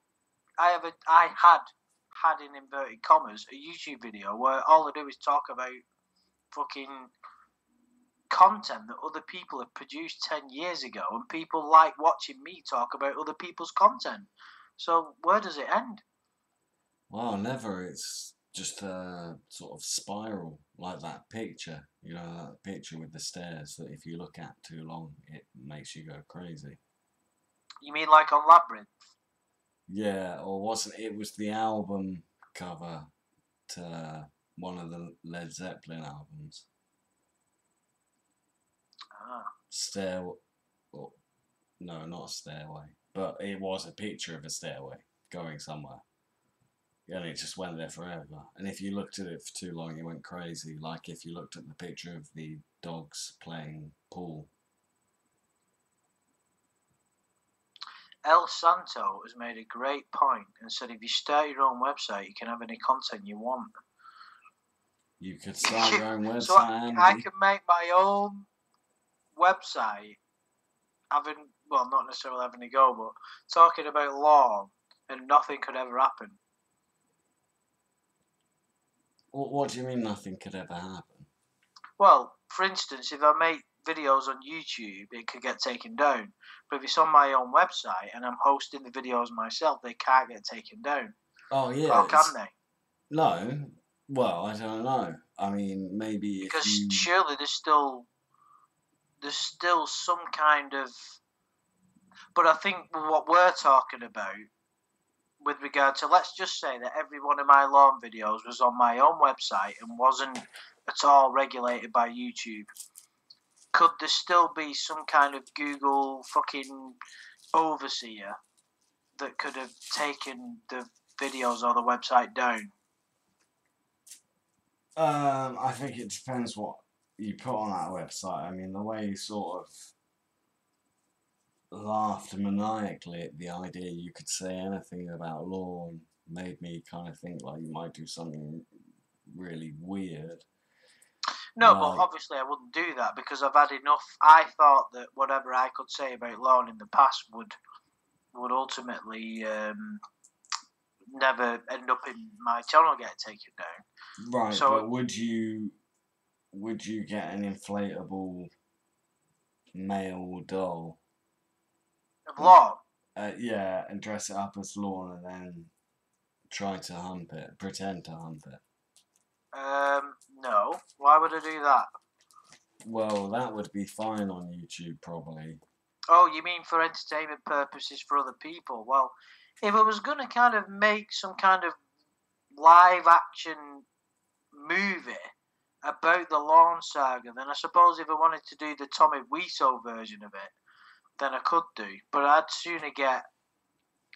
had in inverted commas a YouTube video where all I do is talk about fucking content that other people have produced 10 years ago, and people like watching me talk about other people's content. So where does it end? Well, never. It's just a sort of spiral, like that picture. You know, that picture with the stairs that if you look at too long, it makes you go crazy. You mean like on Labyrinth? Yeah, or wasn't it? Was the album cover to one of the Led Zeppelin albums. Ah. Stairway. Oh, no, not a stairway. But it was a picture of a stairway going somewhere. And it just went there forever. And if you looked at it for too long, you went crazy. Like if you looked at the picture of the dogs playing pool. El Santo has made a great point and said if you start your own website, you can have any content you want. You could start your own website, so I can make my own website, not necessarily having a go, but talking about law, and nothing could ever happen. What do you mean nothing could ever happen? Well, for instance, if I make videos on YouTube, it could get taken down. But if it's on my own website and I'm hosting the videos myself, they can't get taken down. Oh, yeah. Or can they? No. Well, I don't know. I mean, maybe because surely there's still some kind of. But I think what we're talking about with regard to, let's just say that every one of my lawn videos was on my own website and wasn't at all regulated by YouTube. Could there still be some kind of Google fucking overseer that could have taken the videos or the website down? I think it depends what you put on that website. I mean, the way you sort of laughed maniacally at the idea you could say anything about law and made me kind of think like you might do something really weird. No, but obviously I wouldn't do that because I've had enough. I thought that whatever I could say about law in the past would ultimately never end up in my channel getting taken down. Right, so, but would you get an inflatable male doll of law? Yeah, and dress it up as law and then try to hump it, pretend to hump it. No. Why would I do that? Well, that would be fine on YouTube, probably. Oh, you mean for entertainment purposes for other people? Well, if I was going to kind of make some kind of live action movie about the Lawn Saga, then I suppose if I wanted to do the Tommy Wiseau version of it, then I could do. But I'd sooner get.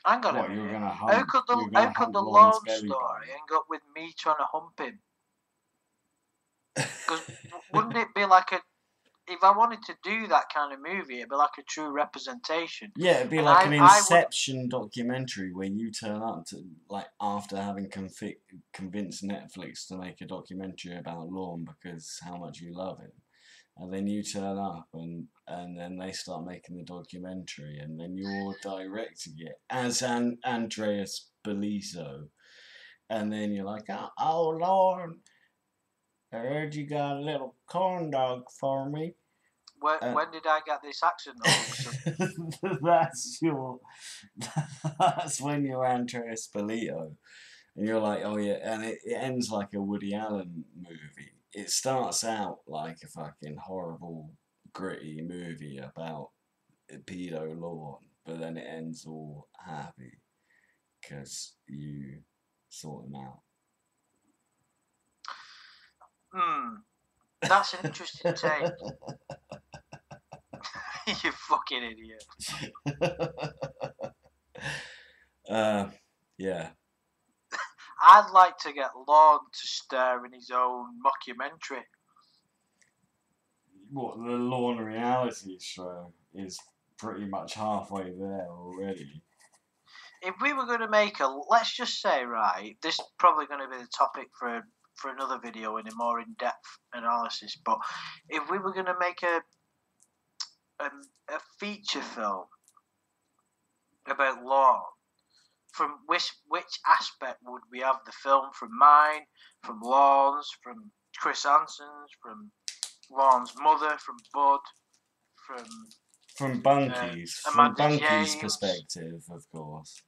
Hang on a minute. How could the Lawn story end up with me trying to hump him? Because wouldn't it be like a... If I wanted to do that kind of movie, it'd be like a true representation. Yeah, it'd be like an Inception documentary where you turn up to, like, after having convinced Netflix to make a documentary about Lorne because how much you love him. And then you turn up and then they start making the documentary and then you're directing it as Andreas Belliso. And then you're like, oh Lorne, I heard you got a little corn dog for me. When did I get this accent? That's when you're Andreas Belliso. And you're like, oh yeah, and it ends like a Woody Allen movie. It starts out like a fucking horrible, gritty movie about a pedo lawn, but then it ends all happy because you sort him out. That's an interesting take. You fucking idiot. Yeah. I'd like to get Lorne to star in his own mockumentary. What, the Lawn reality show is pretty much halfway there already. If we were going to make let's just say, right, this is probably going to be the topic for another video in a more in-depth analysis, but if we were going to make a feature film about Lorne, from which aspect would we have the film? From mine, from Lorne's, from Chris Hansen's, from Lorne's mother, from Bud, from Bunky's, from Bunky's perspective, of course.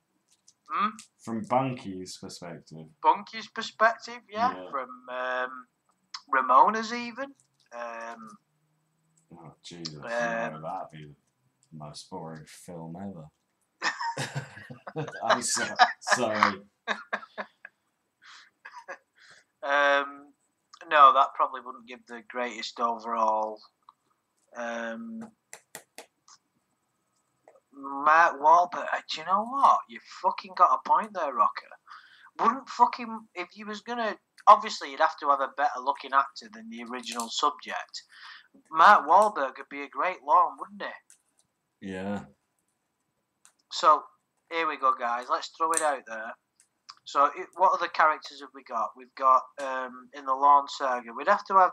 From Bunky's perspective. Bunky's perspective, yeah. From Ramona's even. Oh Jesus! No, that'd be the most boring film ever. I'm sorry. No, that probably wouldn't give the greatest overall. Mark Wahlberg, do you know what? You fucking got a point there, Rocker. Wouldn't fucking, if you was gonna, obviously you'd have to have a better looking actor than the original subject. Mark Wahlberg would be a great Lorne, wouldn't he? Yeah. So here we go, guys. Let's throw it out there. So what other characters have we got? We've got in the Lorne saga. We'd have to have.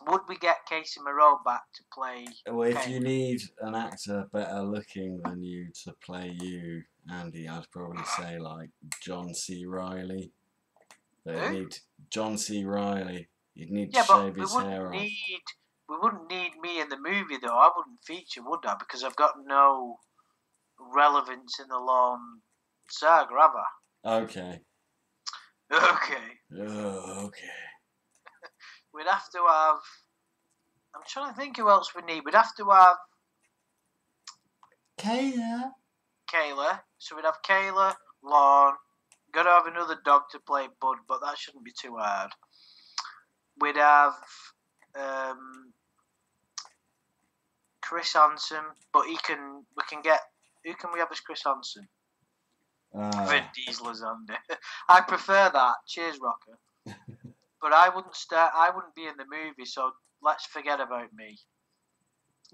Would we get Casey Moreau back to play? Well, if you need an actor better looking than you to play you, Andy, I'd probably say like John C. Reilly. They need John C. Reilly. You'd need to shave his hair off. We wouldn't need me in the movie though. I wouldn't feature, would I? Because I've got no relevance in the Lorne saga, have I? Okay. Okay. Okay. We'd have to have. I'm trying to think who else we need. We'd have to have Kayla. So we'd have Kayla, Lorne. Got to have another dog to play Bud, but that shouldn't be too hard. We'd have Chris Hansen, but we can get. Who can we have as Chris Hansen? Vin Diesel's Andy. I prefer that. Cheers, Rocker. But I wouldn't be in the movie, so let's forget about me.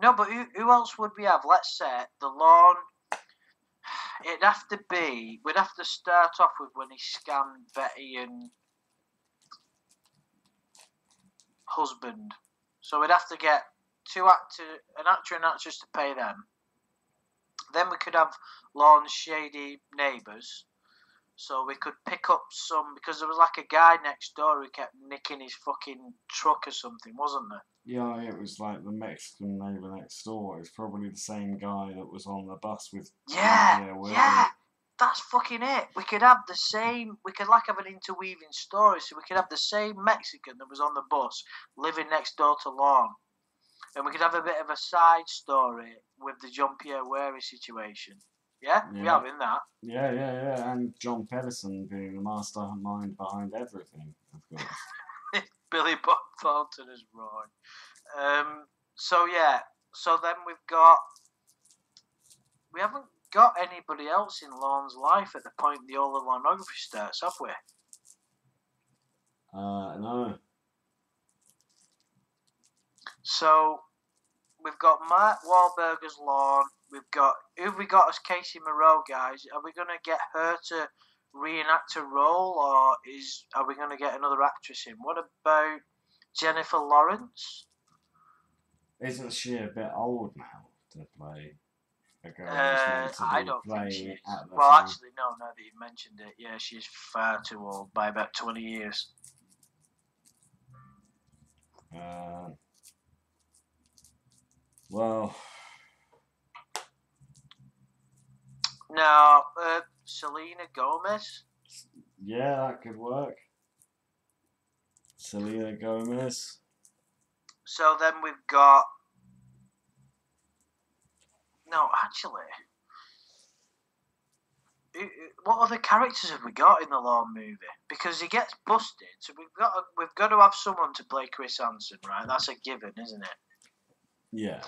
No, but who else would we have? Let's say the Lorne. It'd have to be. We'd have to start off with when he scammed Betty and husband. So we'd have to get an actor and actress to pay them. Then we could have Lorne's shady neighbours. So we could pick up some, because there was like a guy next door who kept nicking his fucking truck or something, wasn't there? Yeah, it was like the Mexican neighbour next door. It's probably the same guy that was on the bus with... Yeah, that's fucking it. We could have the same, we could like have an interweaving story, so we could have the same Mexican that was on the bus living next door to Lorne. And we could have a bit of a side story with the John Pierre Wary situation. Yeah, we have in that. Yeah. And John Pedersen being the mastermind behind everything, of course. Billy Bob Thornton is wrong. So then we haven't got anybody else in Lorne's life at the point the All the Lornography starts, have we? No. So we've got Mark Wahlberg as Lorne. Who have we got as Casey Moreau, guys? Are we going to get her to reenact a role, or are we going to get another actress in? What about Jennifer Lawrence? Isn't she a bit old now to play a girl who's meant to be I don't think she is. Well, actually, no, now that you mentioned it, yeah, she's far too old by about 20 years. Well... No, Selena Gomez. Yeah, that could work. Selena Gomez. So then we've got... No, actually... What other characters have we got in the Lawn movie? Because he gets busted, so we've got to have someone to play Chris Hansen, right? That's a given, isn't it? Yeah.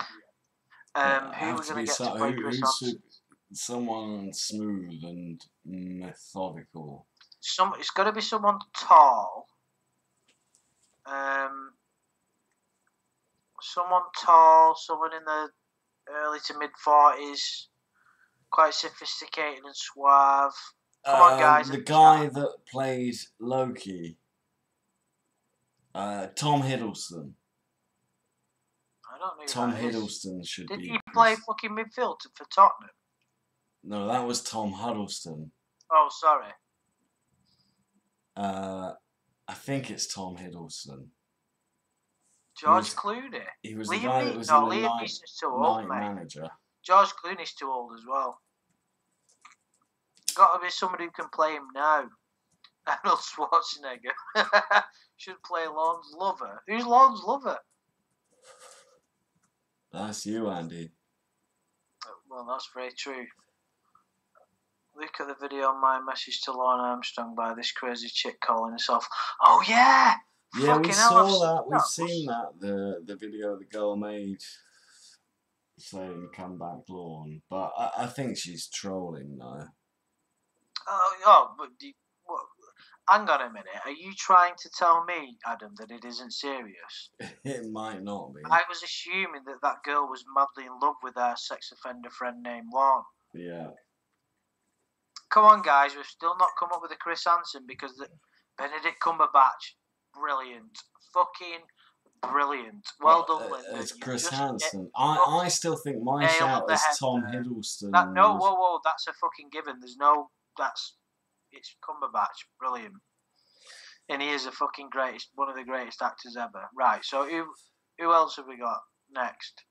Who are we going to get to play Chris Hansen? Someone smooth and methodical. It's got to be someone tall. Someone in the early to mid 40s, quite sophisticated and suave. Come on, guys. The guy that played Loki, Tom Hiddleston. I don't know. Tom Hiddleston should be. Did he play fucking midfield for Tottenham? No, that was Tom Huddleston. Oh, sorry. I think it's Tom Hiddleston. George Clooney. He was the guy that was in the Night Manager. George Clooney's too old as well. Got to be somebody who can play him now. Arnold Schwarzenegger should play Lorne's lover. Who's Lorne's lover? That's you, Andy. Well, that's very true. Look at the video on My Message to Lorne Armstrong by this crazy chick calling herself. Oh yeah. Yeah, we saw that. We've seen that. The video the girl made saying "Come back, Lorne," but I think she's trolling now. But hang on a minute. Are you trying to tell me, Adam, that it isn't serious? It might not be. I was assuming that girl was madly in love with her sex offender friend named Lorne. Yeah. Come on, guys. We've still not come up with a Chris Hansen because Benedict Cumberbatch, brilliant. Fucking brilliant. Well done, Linda. It's Chris Hansen. I still think my shout is Tom Hiddleston. Whoa. That's a fucking given. It's Cumberbatch. Brilliant. And he is one of the greatest actors ever. Right, so who else have we got next?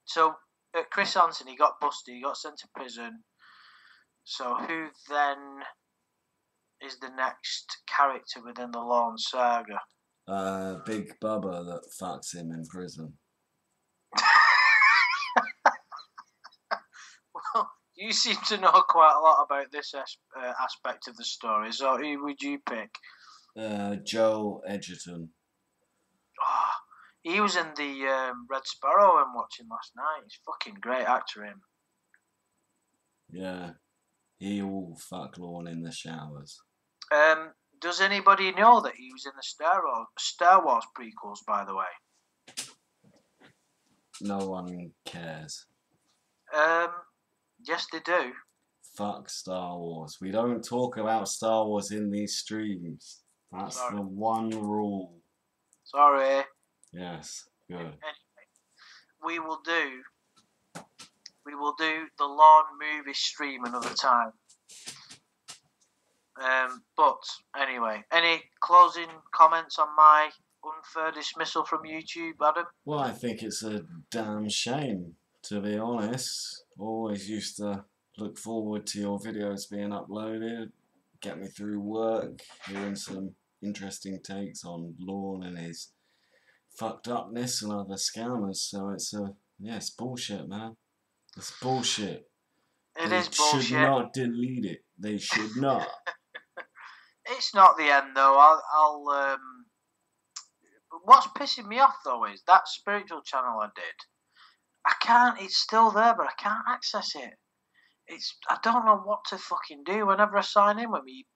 So, Chris Hansen, he got busted, he got sent to prison. So who then is the next character within the Lorne saga? Big Bubba that fucks him in prison. Well, you seem to know quite a lot about this aspect of the story, so who would you pick? Joel Edgerton. Oh, he was in the Red Sparrow I'm watching last night. He's fucking great actor, him. Yeah. He will fuck Lorne in the showers. Does anybody know that he was in the Star Wars prequels, by the way? No one cares. Yes, they do. Fuck Star Wars. We don't talk about Star Wars in these streams. That's the one rule. Sorry. Yes, good. Anyway, we will do the Lorne movie stream another time. But anyway, any closing comments on my unfair dismissal from YouTube, Adam? Well, I think it's a damn shame, to be honest. Always used to look forward to your videos being uploaded, get me through work, hearing some interesting takes on Lorne and his fucked upness and other scammers. So it's bullshit, man. It's bullshit. It is bullshit. They should not delete it. They should not. It's not the end, though. What's pissing me off, though, is that spiritual channel I did. I can't. It's still there, but I can't access it. I don't know what to fucking do. Whenever I sign in with me,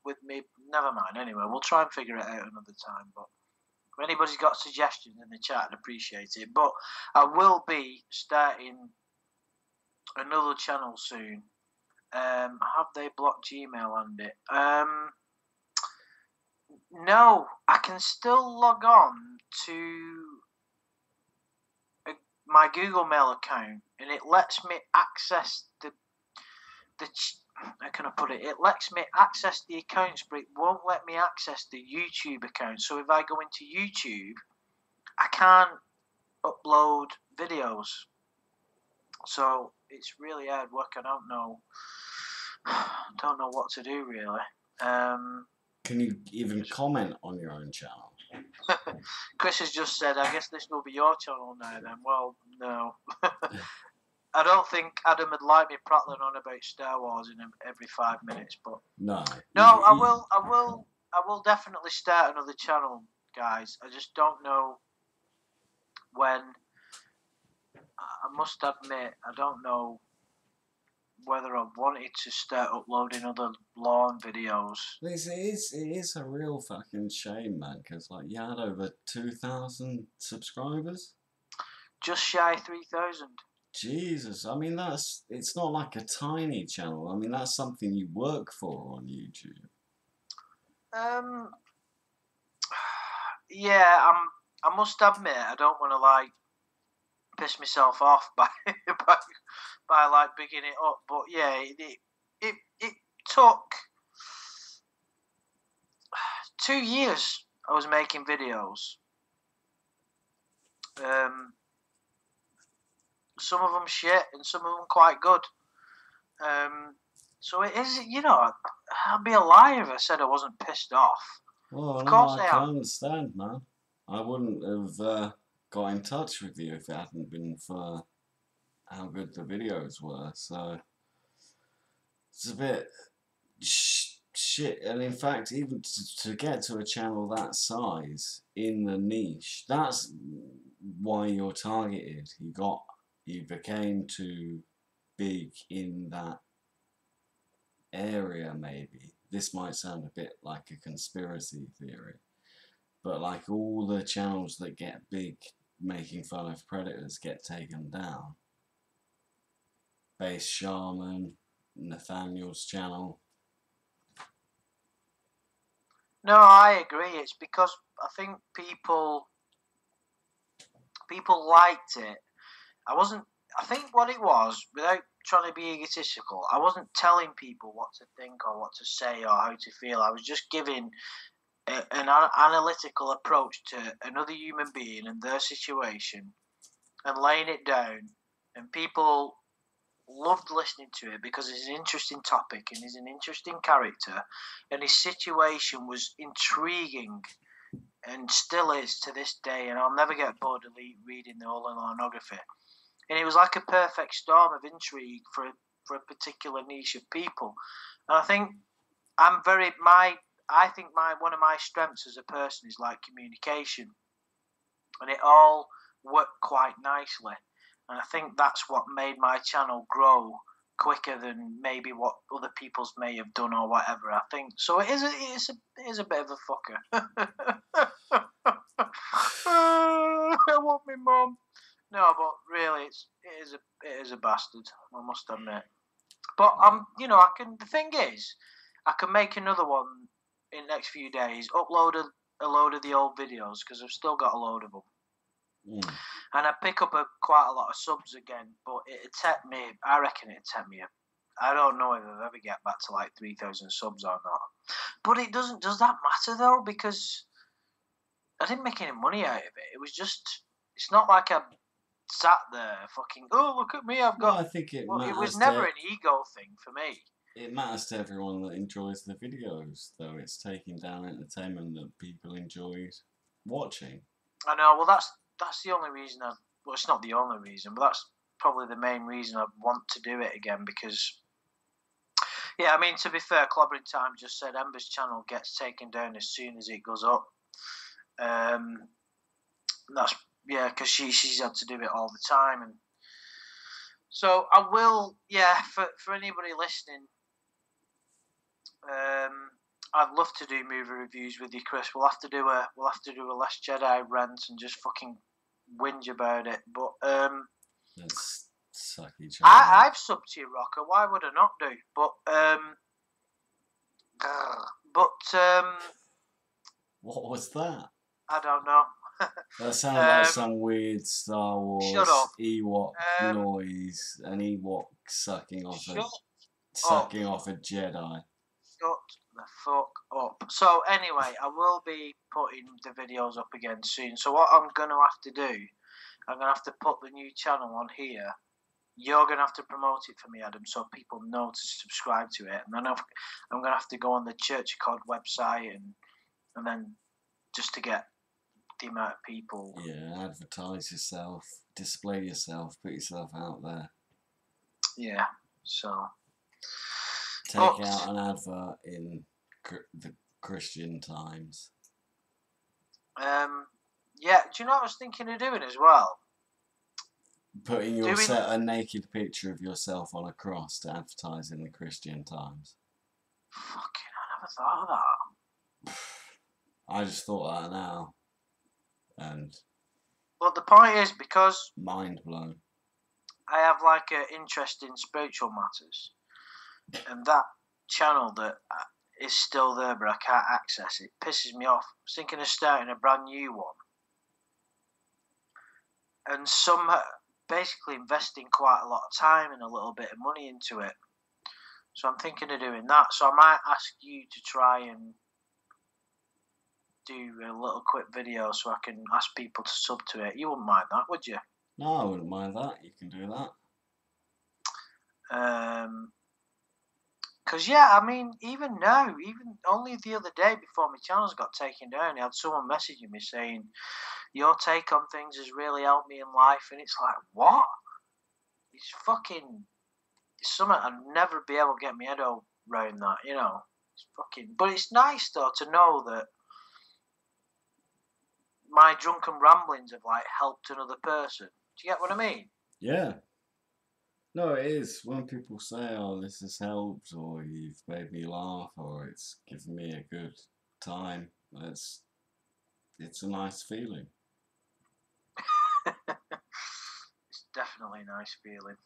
never mind. Anyway, we'll try and figure it out another time. But if anybody's got suggestions in the chat, I'd appreciate it. But I will be starting another channel soon. Have they blocked Gmail, Andy? No, I can still log on to my Google Mail account, and it lets me access how can I put it? It lets me access the accounts, but it won't let me access the YouTube account. So if I go into YouTube, I can't upload videos. So it's really hard work. I don't don't know what to do really. Can you even comment on your own channel? Chris has just said, I guess this will be your channel now then. Well, no. I don't think Adam would like me prattling on about Star Wars in every 5 minutes, but No. I will definitely start another channel, guys. I just don't know when. I must admit, I don't know whether I wanted to start uploading other lawn videos. It is a real fucking shame, man, because like you had over 2,000 subscribers. Just shy 3,000. Jesus, I mean it's not like a tiny channel. I mean that's something you work for on YouTube. Yeah, I must admit I don't want to like piss myself off by like bigging it up, but yeah, it took 2 years. I was making videos. Some of them shit and some of them quite good. So it is, you know, I'd be a liar if I said I wasn't pissed off. Well, Of no, course I I can am. understand, man. I wouldn't have got in touch with you if it hadn't been for how good the videos were. So it's a bit shit. And in fact, even to get to a channel that size in the niche, that's why you're targeted. You became too big in that area, maybe. This might sound a bit like a conspiracy theory, but like all the channels that get big making fun of predators get taken down. Base Shaman, Nathaniel's channel. No, I agree. It's because I think people liked it. I think what it was, without trying to be egotistical, I wasn't telling people what to think or what to say or how to feel. I was just giving an analytical approach to another human being and their situation and laying it down. And people loved listening to it because it's an interesting topic and he's an interesting character. And his situation was intriguing and still is to this day. And I'll never get bored of reading the whole pornography. And it was like a perfect storm of intrigue for a particular niche of people. And I think one of my strengths as a person is like communication, and it all worked quite nicely. And I think that's what made my channel grow quicker than maybe what other people's may have done or whatever. I think so. It is a bit of a fucker. I want my mum. No, but really, it is a bastard. I must admit. But the thing is, I can make another one in the next few days. Upload a load of the old videos because I've still got a load of them. And I pick up quite a lot of subs again. But it'd take me. I reckon it'd take me. I don't know if I'll ever get back to like 3,000 subs or not. But it doesn't. Does that matter though? Because I didn't make any money out of it. It was just. It's not like I sat there fucking, oh, look at me, I've got. Well, I think it matters. It was never an ego thing for me. It matters to everyone that enjoys the videos, though. It's taking down entertainment that people enjoyed watching. I know. Well, that's the only reason well, it's not the only reason, but that's probably the main reason I want to do it again because. Yeah, I mean, to be fair, Clobbering Time just said Ember's channel gets taken down as soon as it goes up. That's. Yeah, because she's had to do it all the time, and so I will. Yeah, for anybody listening, I'd love to do movie reviews with you, Chris. We'll have to do a Last Jedi rant and just fucking whinge about it. But let's suck each other. I've subbed to you, Rocker. Why would I not do? But what was that? I don't know. That sounded like some weird Star Wars Ewok noise, an Ewok sucking off a Jedi. Shut the fuck up. So anyway, I will be putting the videos up again soon. So what I'm going to have to do, I'm going to have to put the new channel on here you're going to have to promote it for me, Adam, so people know to subscribe to it. And then I'm going to have to go on the Church of Cod website and then just to get the amount of people. Yeah, advertise yourself, display yourself, put yourself out there. Yeah, so. Take out an advert in the Christian Times. Yeah, do you know what I was thinking of doing as well? Putting a naked picture of yourself on a cross to advertise in the Christian Times. Fucking, I never thought of that. I just thought that now. And. But the point is, because. Mind blown. I have like an interest in spiritual matters. And that channel that is still there, but I can't access it, pisses me off. I was thinking of starting a brand new one. And basically investing quite a lot of time and a little bit of money into it. So I'm thinking of doing that. So I might ask you to try and do a little quick video so I can ask people to sub to it. You wouldn't mind that, would you? No, I wouldn't mind that. You can do that. Because, yeah, I mean, even only the other day before my channels got taken down, I had someone messaging me saying, your take on things has really helped me in life. And it's like, what? It's something I'd never be able to get my head around that, you know. But it's nice, though, to know that my drunken ramblings have, like, helped another person. Do you get what I mean? Yeah. No, it is. When people say, oh, this has helped, or you've made me laugh, or it's given me a good time, it's a nice feeling. It's definitely a nice feeling.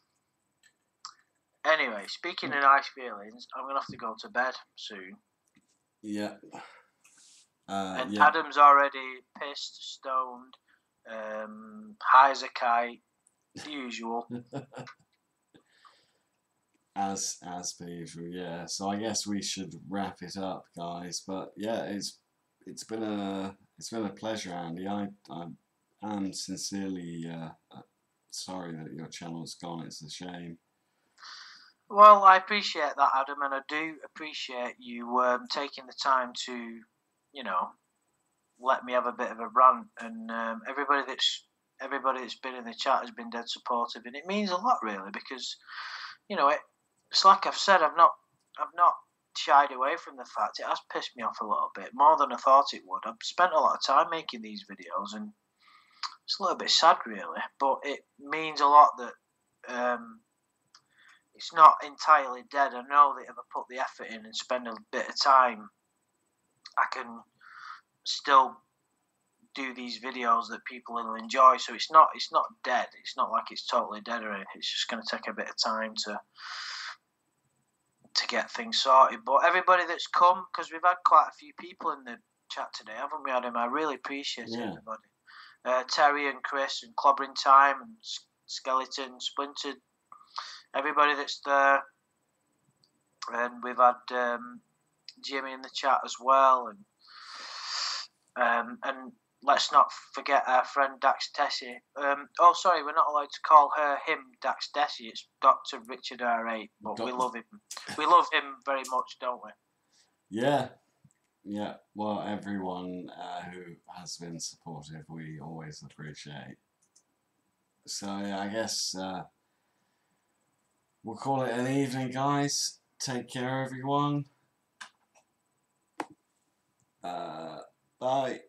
Anyway, speaking of nice feelings, I'm going to have to go to bed soon. Yeah. And Adam's already pissed, stoned, high as a kite, the usual. As per usual, yeah. So I guess we should wrap it up, guys. But yeah, it's been a pleasure, Andy. I am sincerely sorry that your channel's gone. It's a shame. Well, I appreciate that, Adam, and I do appreciate you taking the time to, you know, let me have a bit of a rant. And everybody that's been in the chat has been dead supportive, and it means a lot, really, because, you know, it's like I've said, I've not shied away from the fact it has pissed me off a little bit, more than I thought it would. I've spent a lot of time making these videos, and it's a little bit sad, really, but it means a lot that it's not entirely dead. I know that if I put the effort in and spend a bit of time, I can still do these videos that people will enjoy. So it's not dead. It's not like it's totally dead or anything. It's just going to take a bit of time to get things sorted. But everybody that's come, because we've had quite a few people in the chat today, haven't we, Adam? I really appreciate everybody. Terry and Chris and Clobbering Time and Skeleton, Splintered, everybody that's there. And we've had Jimmy in the chat as well. And let's not forget our friend Dax Tessie. Oh, sorry, we're not allowed to call him Dax Tessie. It's Dr. Richard R8, but we love him. We love him very much, don't we? Yeah. Yeah. Well, everyone who has been supportive, we always appreciate. So, yeah, I guess we'll call it an evening, guys. Take care, everyone. Bye.